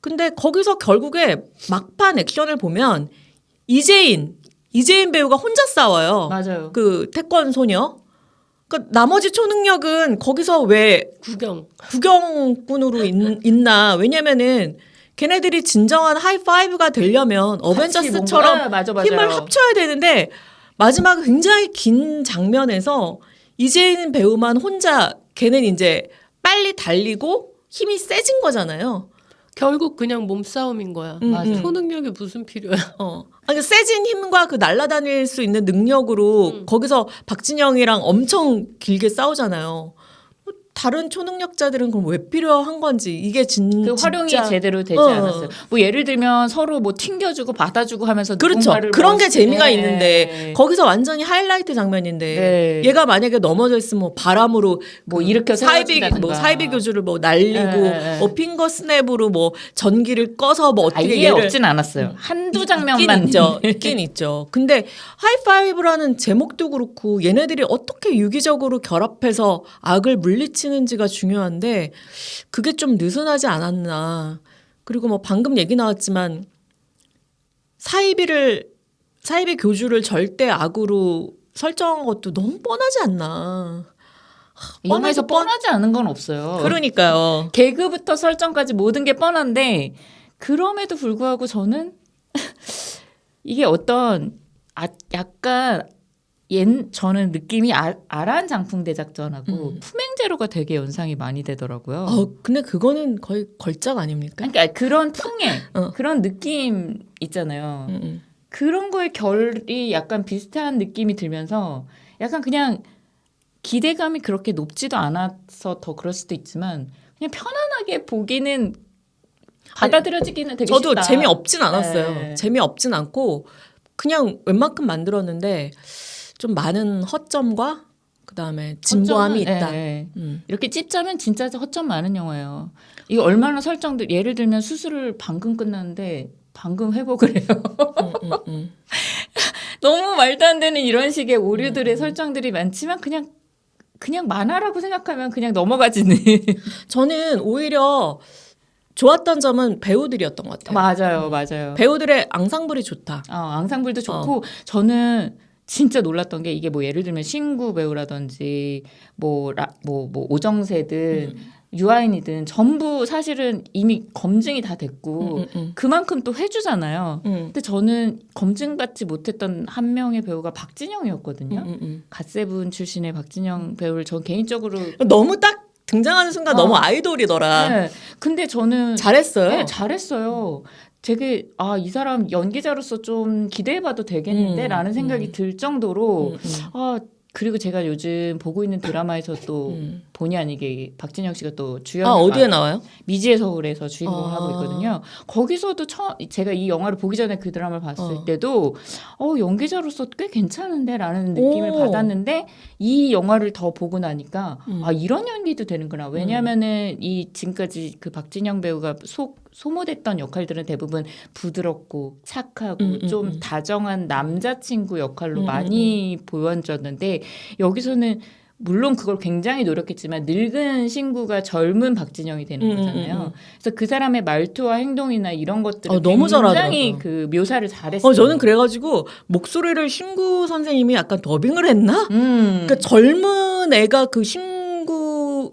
근데 거기서 결국에 막판 액션을 보면 이재인 배우가 혼자 싸워요. 맞아요. 그 태권 소녀. 그러니까 나머지 초능력은 거기서 왜 구경꾼으로 있나? 왜냐면은 걔네들이 진정한 하이파이브가 되려면 어벤져스처럼 맞아. 힘을 합쳐야 되는데 마지막 굉장히 긴 장면에서 이재인 배우만 혼자 걔는 이제 빨리 달리고 힘이 세진 거잖아요. 결국 그냥 몸싸움인 거야. 맞아. 초능력이 무슨 필요야. 아니, 세진 힘과 그 날아다닐 수 있는 능력으로 거기서 박진영이랑 엄청 길게 싸우잖아요. 다른 초능력자들은 그럼 왜 필요한 건지 이게 그 활용이 진짜 제대로 되지 어. 않았어요. 뭐 예를 들면 서로 뭐 튕겨주고 받아주고 하면서 그렇죠. 누군가를 그런 게 멋있- 재미가 네. 있는데 거기서 완전히 하이라이트 장면인데 네. 얘가 만약에 넘어져 있으면 뭐 바람으로 뭐 일으켜 세워준다든가. 사이비 교주를 뭐 날리고 네. 뭐 핑거 스냅으로 뭐 전기를 꺼서 뭐 어떻게 아예 없진 않았어요. 한두 장면만 있긴 있죠. 근데 하이파이브라는 제목도 그렇고 얘네들이 어떻게 유기적으로 결합해서 악을 물리치는지가 중요한데 그게 좀 느슨하지 않았나. 그리고 뭐 방금 얘기 나왔지만 사이비 교주를 절대 악으로 설정한 것도 너무 뻔하지 않나. 영화에서 뻔하지 않은 건 없어요. 그러니까요. 개그부터 설정까지 모든 게 뻔한데 그럼에도 불구하고 저는 이게 어떤 약간 저는 느낌이 아란 장풍 대작전하고 품행제로가 되게 연상이 많이 되더라고요. 근데 그거는 거의 걸작 아닙니까? 그러니까 그런 풍의 어. 그런 느낌 있잖아요. 음. 그런 거의 결이 약간 비슷한 느낌이 들면서 약간 그냥 기대감이 그렇게 높지도 않아서 더 그럴 수도 있지만 그냥 편안하게 보기는 받아들여지기는 되게 저도 쉽다. 재미없진 않았어요. 네. 재미없진 않고 그냥 웬만큼 만들었는데 좀 많은 허점과 그다음에 진보함이 허점은, 있다. 네. 음. 이렇게 찝자면 진짜 허점 많은 영화예요. 이거 얼마나 설정들 예를 들면 수술을 방금 끝났는데 방금 회복을 해요. 음. 너무 말도 안 되는 이런 식의 오류들의 설정들이 많지만 그냥 만화라고 생각하면 그냥 넘어가지는. 저는 오히려 좋았던 점은 배우들이었던 것 같아요. 맞아요. 배우들의 앙상블이 좋다. 앙상블도 좋고 저는 진짜 놀랐던 게 이게 뭐 예를 들면 신구 배우라든지 뭐 오정세든 유아인이든 전부 사실은 이미 검증이 다 됐고 그만큼 또 해주잖아요. 근데 저는 검증받지 못했던 한 명의 배우가 박진영이었거든요. 갓세븐 출신의 박진영 배우를 전 개인적으로 너무 딱 등장하는 순간 너무 아이돌이더라. 네. 근데 저는 잘했어요. 네, 잘했어요. 되게 이 사람 연기자로서 좀 기대해봐도 되겠는데라는 생각이 들 정도로 그리고 제가 요즘 보고 있는 드라마에서 또 본의 아니게 박진영 씨가 또 주연을 어디에 나와요? 미지의 서울에서 주인공을 하고 있거든요. 거기서도 제가 이 영화를 보기 전에 그 드라마를 봤을 때도 연기자로서 꽤 괜찮은데라는 느낌을 받았는데 이 영화를 더 보고 나니까 이런 연기도 되는구나. 왜냐하면은 이 지금까지 그 박진영 배우가 소모됐던 역할들은 대부분 부드럽고 착하고 좀 다정한 남자친구 역할로 많이 보여졌는데 여기서는 물론 그걸 굉장히 노력했지만 늙은 신구가 젊은 박진영이 되는 거잖아요. 그래서 그 사람의 말투와 행동이나 이런 것들을 너무 굉장히 잘하더라고요. 그 묘사를 잘했어요. 저는 그래가지고 목소리를 신구 선생님이 약간 더빙을 했나? 그러니까 젊은 애가 그 신구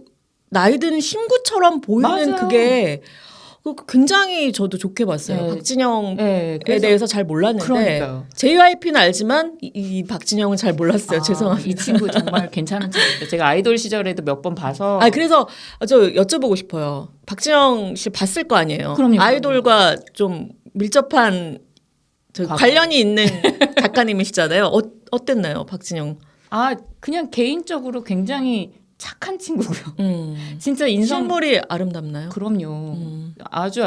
나이 든 신구처럼 보이는 맞아요. 그게 굉장히 저도 좋게 봤어요. 네. 박진영에 네, 그래서 대해서 잘 몰랐는데 그러니까요. JYP는 알지만 이 박진영은 잘 몰랐어요. 죄송합니다. 이 친구 정말 괜찮은 친구입니다. 제가 아이돌 시절에도 몇 번 봐서 그래서 저 여쭤보고 싶어요. 박진영 씨 봤을 거 아니에요. 그럼요. 아이돌과 좀 밀접한 관련이 있는 작가님이시잖아요. 어땠나요, 박진영? 그냥 개인적으로 굉장히 착한 친구고요. 진짜 실물이 아름답나요? 그럼요. 아주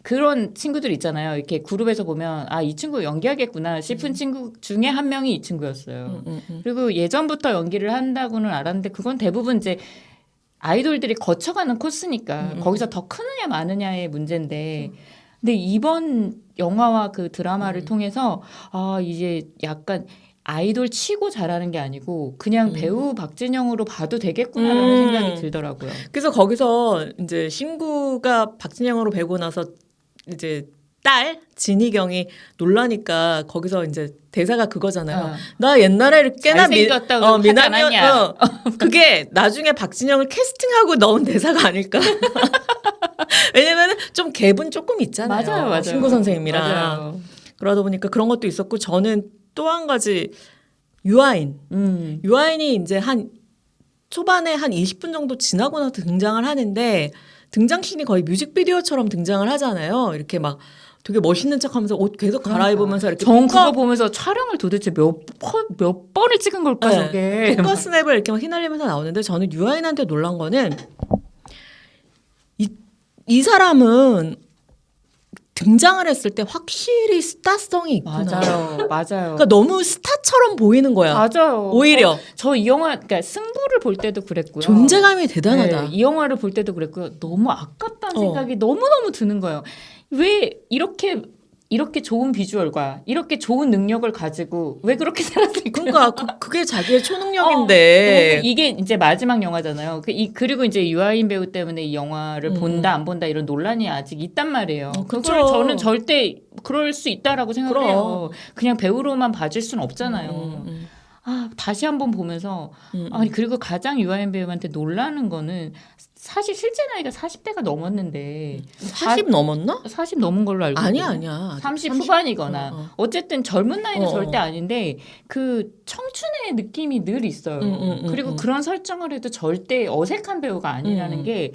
그런 친구들 있잖아요. 이렇게 그룹에서 보면 이 친구 연기하겠구나 싶은 친구 중에 한 명이 이 친구였어요. 그리고 예전부터 연기를 한다고는 알았는데 그건 대부분 이제 아이돌들이 거쳐가는 코스니까 거기서 더 크느냐 마느냐의 문제인데 근데 이번 영화와 그 드라마를 통해서 이제 약간 아이돌 치고 잘하는 게 아니고 그냥 배우 박진영으로 봐도 되겠구나라는 생각이 들더라고요. 그래서 거기서 이제 신구가 박진영으로 배고 나서 이제 딸 진희경이 놀라니까 거기서 이제 대사가 그거잖아요. 나 옛날에 꽤나 잘생겼다고 하지 않았냐. 그게 나중에 박진영을 캐스팅하고 넣은 대사가 아닐까? 왜냐면 좀 갭은 조금 있잖아요. 맞아요. 신구 선생님이랑. 맞아요. 그러다 보니까 그런 것도 있었고 저는 또 한 가지 유아인이 이제 한 초반에 한 20분 정도 지나고 나서 등장을 하는데 등장씬이 거의 뮤직비디오처럼 등장을 하잖아요. 이렇게 막 되게 멋있는 척하면서 옷 계속 갈아입으면서 이렇게 전 그거 보면서 촬영을 도대체 몇 번을 찍은 걸까 네. 저게. 핑거 스냅을 이렇게 막 휘날리면서 나오는데 저는 유아인한테 놀란 거는 이 사람은 등장을 했을 때 확실히 스타성이 있구나. 맞아요. 그러니까 너무 스타처럼 보이는 거야. 맞아요. 오히려 저 이 영화, 그러니까 승부를 볼 때도 그랬고요. 존재감이 대단하다. 네, 이 영화를 볼 때도 그랬고요. 너무 아깝다는 어. 생각이 너무너무 드는 거예요. 왜 이렇게 좋은 비주얼과 이렇게 좋은 능력을 가지고 왜 그렇게 살았을까? 그러니까 그게 자기의 너무 초능력인데. 이게 이제 마지막 영화잖아요. 그리고 이제 유아인 배우 때문에 이 영화를 본다 안 본다 이런 논란이 아직 있단 말이에요. 그걸 그쵸. 저는 절대 그럴 수 있다라고 생각을 해요. 그냥 배우로만 봐줄 수는 없잖아요. 아, 다시 한번 보면서 아니 그리고 가장 유아인 배우한테 놀라는 거는 사실 실제 나이가 40대가 넘었는데 40 넘었나? 40 넘은 걸로 알고 아니야 있거든요. 아니야. 30 후반이거나 어쨌든 젊은 나이는 어. 절대 아닌데 그 청춘의 느낌이 늘 있어요. 그리고 그런 설정을 해도 절대 어색한 배우가 아니라는 게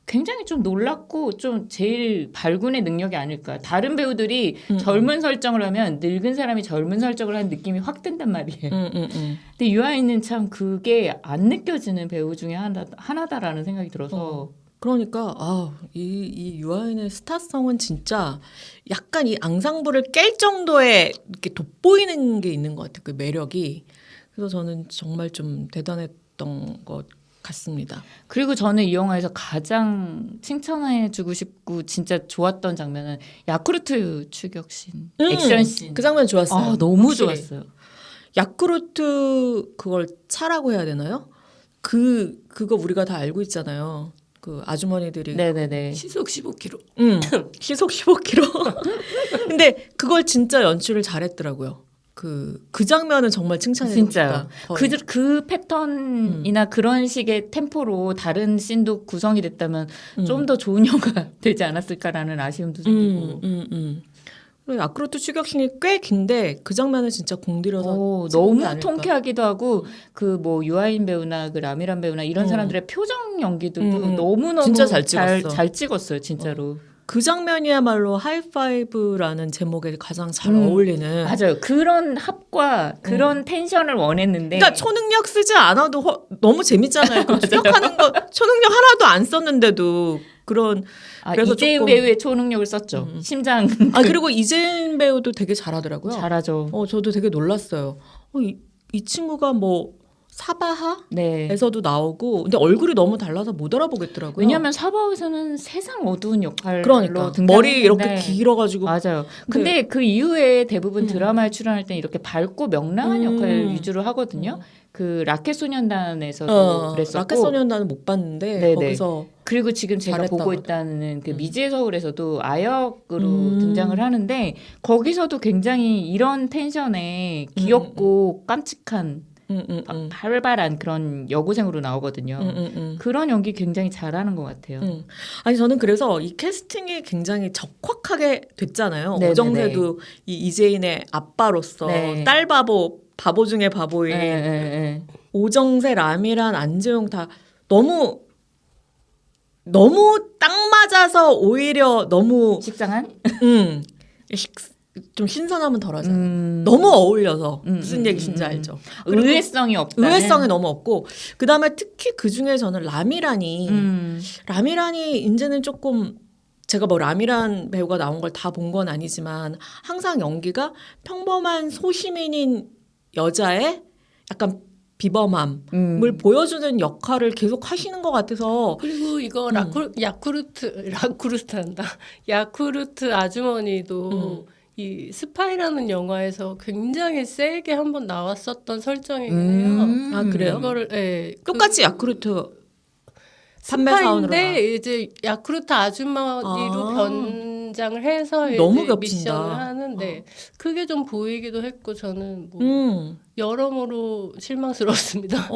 굉장히 좀 놀랍고 좀 제일 발군의 능력이 아닐까. 다른 배우들이 젊은 설정을 하면 늙은 사람이 젊은 설정을 하는 느낌이 확 든단 말이에요. 근데 유아인은 참 그게 안 느껴지는 배우 중에 하나다라는 생각이 들어서 그러니까 이 유아인의 스타성은 진짜 약간 이 앙상블을 깰 정도의 이렇게 돋보이는 게 있는 것 같아요. 그 매력이. 그래서 저는 정말 좀 대단했던 것 같습니다. 그리고 저는 이 영화에서 가장 칭찬해주고 싶고 진짜 좋았던 장면은 야쿠르트 추격신, 액션씬. 그 장면 좋았어요. 아, 너무 확실히. 좋았어요. 야쿠르트 그걸 차라고 해야 되나요? 그거 우리가 다 알고 있잖아요. 그 아주머니들이 네네네. 시속 15km. 시속 15km. 근데 그걸 진짜 연출을 잘했더라고요. 그 장면은 정말 칭찬해 주고 진짜요. 싶다. 그 패턴이나 그런 식의 템포로 다른 씬도 구성이 됐다면 좀 더 좋은 영화가 되지 않았을까라는 아쉬움도 생기고. 야쿠르트 추격신이 꽤 긴데 그 장면은 진짜 공들여서 찍은 게 너무 아닐까. 통쾌하기도 하고 그 뭐 유아인 배우나 그 라미란 배우나 이런 사람들의 표정 연기들도 너무너무 진짜 잘 찍었어. 잘 찍었어요, 진짜로. 그 장면이야말로 하이파이브라는 제목에 가장 잘 어울리는. 맞아요. 그런 합과 그런 텐션을 원했는데. 그러니까 초능력 쓰지 않아도 너무 재밌잖아요. 그 추격하는 거 초능력 하나도 안 썼는데도 그런. 그래서 이재은 조금- 배우의 초능력을 썼죠. 심장. 그리고 이재인 배우도 되게 잘하더라고요. 잘하죠. 저도 되게 놀랐어요. 이 친구가 뭐 사바하에서도 네. 나오고 근데 얼굴이 너무 달라서 못 알아보겠더라고요. 왜냐하면 사바에서는 세상 어두운 역할로 그러니까 등장했는데 머리 이렇게 길어가지고 맞아요. 근데 그 이후에 대부분 드라마에 출연할 때 이렇게 밝고 명랑한 역할 위주로 하거든요. 그 라켓 소년단에서도 그랬었고 라켓 소년단은 못 봤는데 네네. 거기서 그리고 지금 제가 잘했다고 보고 있다는 그 미지의 서울에서도 아역으로 등장을 하는데 거기서도 굉장히 이런 텐션에 귀엽고 깜찍한 발발한 그런 여고생으로 나오거든요. 그런 연기 굉장히 잘하는 것 같아요. 아니 저는 그래서 이 캐스팅이 굉장히 적확하게 됐잖아요. 네네네. 오정세도 이 이재인의 아빠로서 네. 딸 바보 중에 바보인 네. 오정세, 라미란, 안재용 다 너무 딱 맞아서 오히려 너무 식상한? 좀 신선함은 덜하잖아요. 너무 어울려서 무슨 얘기인지 알죠. 그리고 의외성이 없다. 의외성이 너무 없고 그 다음에 특히 그 중에 저는 라미란이 이제는 조금 제가 뭐 라미란 배우가 나온 걸 다 본 건 아니지만 항상 연기가 평범한 소시민인 여자의 약간 비범함을 보여주는 역할을 계속 하시는 것 같아서 그리고 이거 야쿠르트 한다. 야쿠르트 아주머니도 이 스파이라는 영화에서 굉장히 세게 한번 나왔었던 설정이에요. 아 그래요? 그거를 똑같이 야쿠르트 판매 사원으로 스파인데 이제 야쿠르트 아주머니로 변장을 해서 너무 이제 겹친다. 미션을 하는데 그게 좀 보이기도 했고 저는 뭐 여러모로 실망스러웠습니다.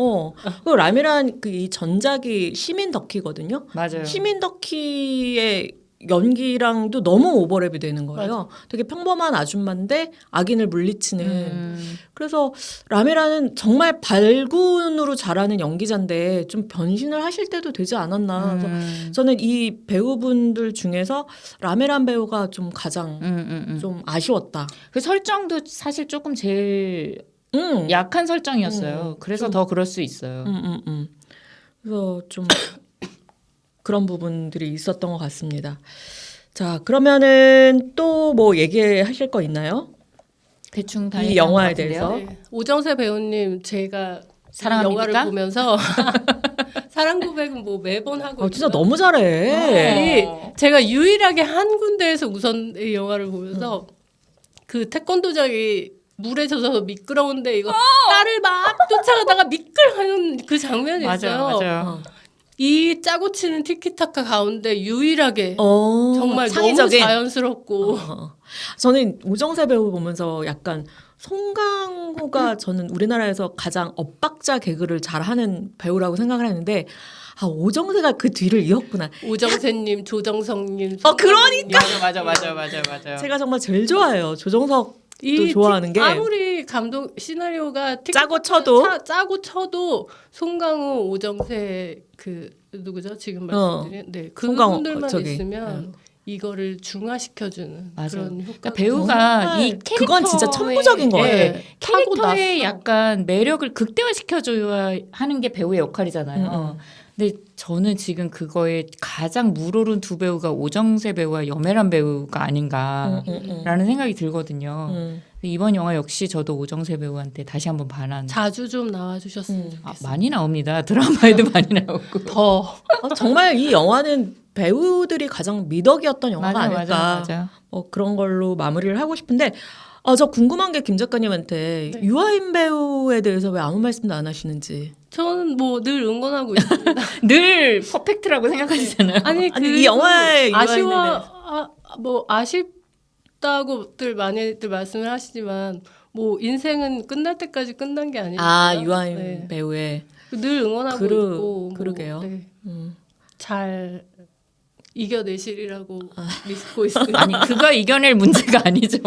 그 라미란 이 전작이 시민 덕키거든요. 맞아요. 시민 덕키의 연기랑도 너무 오버랩이 되는 거예요. 되게 평범한 아줌마인데 악인을 물리치는. 그래서 라메라는 정말 발군으로 잘하는 연기자인데 좀 변신을 하실 때도 되지 않았나. 그래서 저는 이 배우분들 중에서 라메란 배우가 좀 가장 좀 아쉬웠다. 그 설정도 사실 조금 제일 약한 설정이었어요. 그래서 좀- 더 그럴 수 있어요. 그래서 좀 그런 부분들이 있었던 것 같습니다. 자, 그러면은 또 뭐 얘기하실 거 있나요? 대충 다 이 얘기한 영화에 것 같은데요. 대해서? 네. 오정세 배우님 제가 이 사랑합니까? 영화를 보면서 사랑 고백은 뭐 매번 하고 진짜 있지만 너무 잘해. 이 제가 유일하게 한 군데에서 우선 이 영화를 보면서 그 태권도장이 물에 젖어서 미끄러운데 이거 딸을 막 쫓아가다가 미끌하는 그 장면이 있어요. 맞아요. 이 짜고 치는 티키타카 가운데 유일하게 정말 창의적인. 너무 자연스럽고 저는 오정세 배우 보면서 약간 송강호가 저는 우리나라에서 가장 엇박자 개그를 잘하는 배우라고 생각을 했는데 오정세가 그 뒤를 이었구나. 오정세님, 조정석님, 그러니까 맞아요. 제가 정말 제일 좋아해요. 조정석 이 좋아하는 게 아무리 감독 시나리오가 짜고 쳐도 짜고 쳐도 송강호, 오정세 그 누구죠 지금 말씀드린 네 송강호, 그분들만 저기, 있으면 이거를 중화시켜주는 맞아요. 그런 효과. 그러니까 배우가 정말 이 캐릭터의 그건 진짜 천부적인 것 같아요. 캐릭터의 타고났어. 약간 매력을 극대화시켜줘야 하는 게 배우의 역할이잖아요. 근데 저는 지금 그거에 가장 물오른 두 배우가 오정세 배우와 염혜란 배우가 아닌가라는 생각이 들거든요. 이번 영화 역시 저도 오정세 배우한테 다시 한번 반한. 자주 좀 나와주셨으면 좋겠어요. 많이 나옵니다. 드라마에도 많이 나오고. 더 정말 이 영화는 배우들이 가장 미덕이었던 영화가 아닐까. 맞아. 그런 걸로 마무리를 하고 싶은데 저 궁금한 게 김 작가님한테 네. 유아인 배우에 대해서 왜 아무 말씀도 안 하시는지. 저는 뭐 늘 응원하고 있습니다. 늘 퍼펙트라고 생각하시잖아요. 아니 이 영화의 뭐 아쉽다고들 많이들 말씀을 하시지만 뭐 인생은 끝날 때까지 끝난 게 아니니까. 유아인 네. 배우의 늘 응원하고 있고 그러게요. 뭐, 네. 음. 잘 이겨내시리라고 믿고 있습니다. 아니 그거 이겨낼 문제가 아니죠.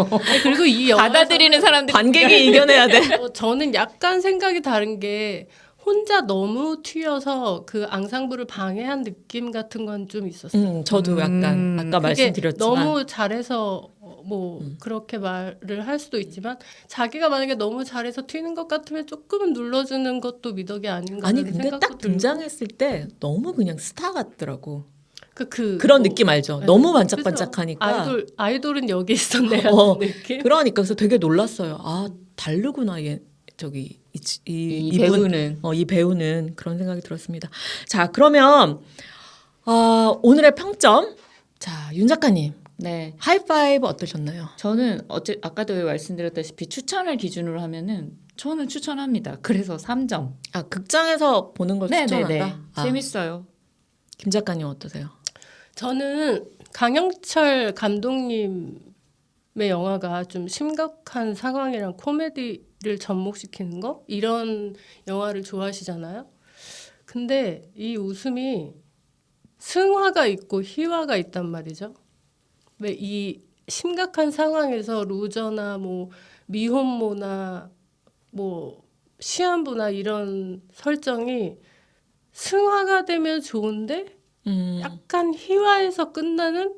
그리고 이 영화 받아들이는 사람들이 관객이 이겨내야 돼. 저는 약간 생각이 다른 게 혼자 너무 튀어서 그 앙상블을 방해한 느낌 같은 건 좀 있었어요. 저도 약간 아까 그게 말씀드렸지만 너무 잘해서 뭐 그렇게 말을 할 수도 있지만 자기가 만약에 너무 잘해서 튀는 것 같으면 조금은 눌러주는 것도 미덕이 아닌가 아니 하는 근데 생각도 딱 등장했을 때 너무 그냥 스타 같더라고. 그런 느낌 알죠? 네. 너무 반짝반짝하니까. 그죠? 아이돌은 여기 있었네 어, 하는 느낌. 그러니까 그래서 되게 놀랐어요. 다르구나 얘 저기 이 이분, 배우는 이 배우는 그런 생각이 들었습니다. 자 그러면 오늘의 평점. 자 윤 작가님 네. 하이파이브 어떠셨나요? 저는 아까도 말씀드렸다시피 추천을 기준으로 하면은 저는 추천합니다. 그래서 3점. 극장에서 보는 걸 추천한다. 네네네. 재밌어요. 김 작가님 어떠세요? 저는 강영철 감독님의 영화가 좀 심각한 상황이랑 코미디를 접목시키는 거 이런 영화를 좋아하시잖아요. 근데 이 웃음이 승화가 있고 희화가 있단 말이죠. 왜 이 심각한 상황에서 루저나 뭐 미혼모나 뭐 시한부나 이런 설정이 승화가 되면 좋은데 약간 희화해서 끝나는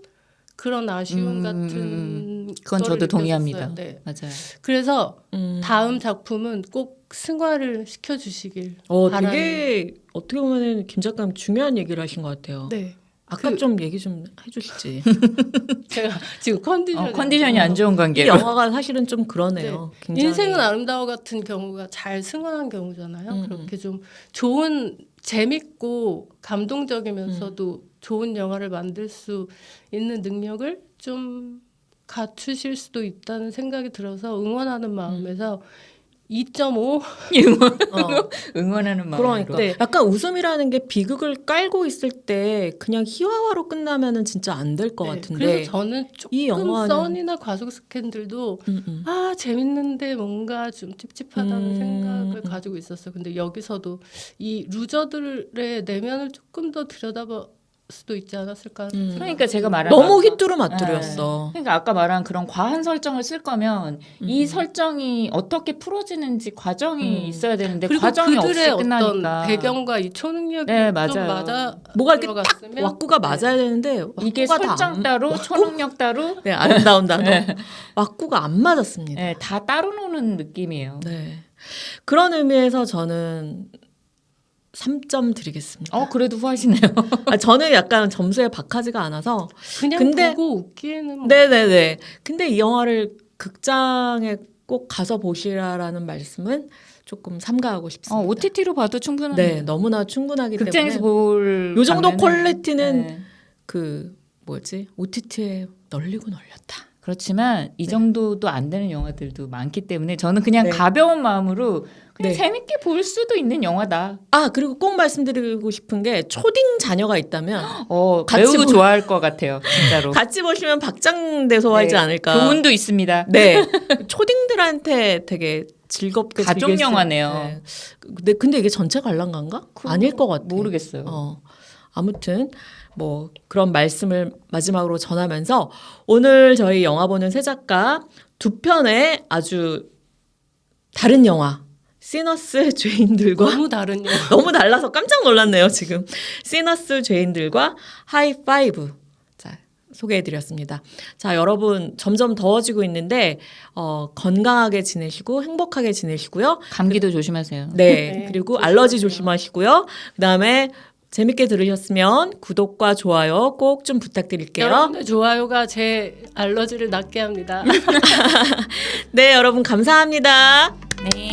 그런 아쉬움 같은 그건 거를 저도 동의합니다. 느꼈었어요. 네. 맞아요. 그래서 다음 작품은 꼭 승화를 시켜주시길 바라는. 되게 어떻게 보면 김 작가님 중요한 얘기를 하신 것 같아요. 네. 아까 좀 얘기 좀 해주시지. 제가 지금 컨디션이 안 좋은 이 관계로. 영화가 사실은 좀 그러네요. 굉장히. 인생은 아름다워 같은 경우가 잘 승화한 경우잖아요. 그렇게 좀 좋은 재밌고 감동적이면서도 좋은 영화를 만들 수 있는 능력을 좀 갖추실 수도 있다는 생각이 들어서 응원하는 마음에서 2.5 응원하는 마음으로. 그러니까 네. 약간 웃음이라는 게 비극을 깔고 있을 때 그냥 희화화로 끝나면은 진짜 안 될 것 같은데. 그래서 저는 이 조금 영화는- 써니나 과속 스캔들도 재밌는데 뭔가 좀 찝찝하다는 생각을 가지고 있었어요. 근데 여기서도 이 루저들의 내면을 조금 더 들여다봐서 수도 있지 않았을까. 그러니까 제가 말한 너무 아까- 휘뚜루마뚜루였어. 그러니까 아까 말한 그런 과한 설정을 쓸 거면 이 설정이 어떻게 풀어지는지 과정이 있어야 되는데 그리고 과정이 그들의 없이 끝나니까 어떤 배경과 이 초능력이 네, 좀 맞아요. 맞아 뭐가 이렇게 딱 들어갔으면 왁구가 맞아야 되는데 이게 왁구가 다 설정 안- 따로 초능력 따로 네, 아름다운 단어. 왁구가 안 맞았습니다. 네, 다 따로 노는 느낌이에요. 네. 그런 의미에서 저는 3점 드리겠습니다. 그래도 후하시네요. 저는 약간 점수에 박하지가 않아서. 그냥 근데- 보고 웃기에는 뭐 네네네. 근데 이 영화를 극장에 꼭 가서 보시라라는 말씀은 조금 삼가하고 싶습니다. OTT로 봐도 충분한. 네, 너무나 충분하기 극장에서 때문에 볼. 요 정도 장면은- 퀄리티는 네. 그 뭐지 OTT에 널리고 널렸다. 그렇지만 이 정도도 안 되는 영화들도 많기 때문에 저는 그냥 네. 가벼운 마음으로 그냥 네. 재밌게 볼 수도 있는 영화다. 아 그리고 꼭 말씀드리고 싶은 게 초딩 자녀가 있다면 같이 매우 보- 좋아할 것 같아요, 진짜로. 같이 보시면 박장대소하지 네, 않을까. 교훈도 있습니다. 네, 초딩들한테 되게 즐겁게 가족 즐길 수- 영화네요. 네. 근데 이게 전체 관람가인가? 아닐 것 같아. 모르겠어요. 아무튼 뭐 그런 말씀을 마지막으로 전하면서 오늘 저희 영화 보는 세 작가 두 편의 아주 다른 영화 시너스 죄인들과 너무 다른 영화. 너무 달라서 깜짝 놀랐네요 지금. 시너스 죄인들과 하이파이브 자 소개해드렸습니다. 자 여러분 점점 더워지고 있는데 건강하게 지내시고 행복하게 지내시고요. 감기도 조심하세요. 네, 네, 그리고 조심하세요. 알러지 조심하시고요. 그다음에 재밌게 들으셨으면 구독과 좋아요 꼭 좀 부탁드릴게요. 여러분의 좋아요가 제 알러지를 낫게 합니다. 네, 여러분 감사합니다. 네.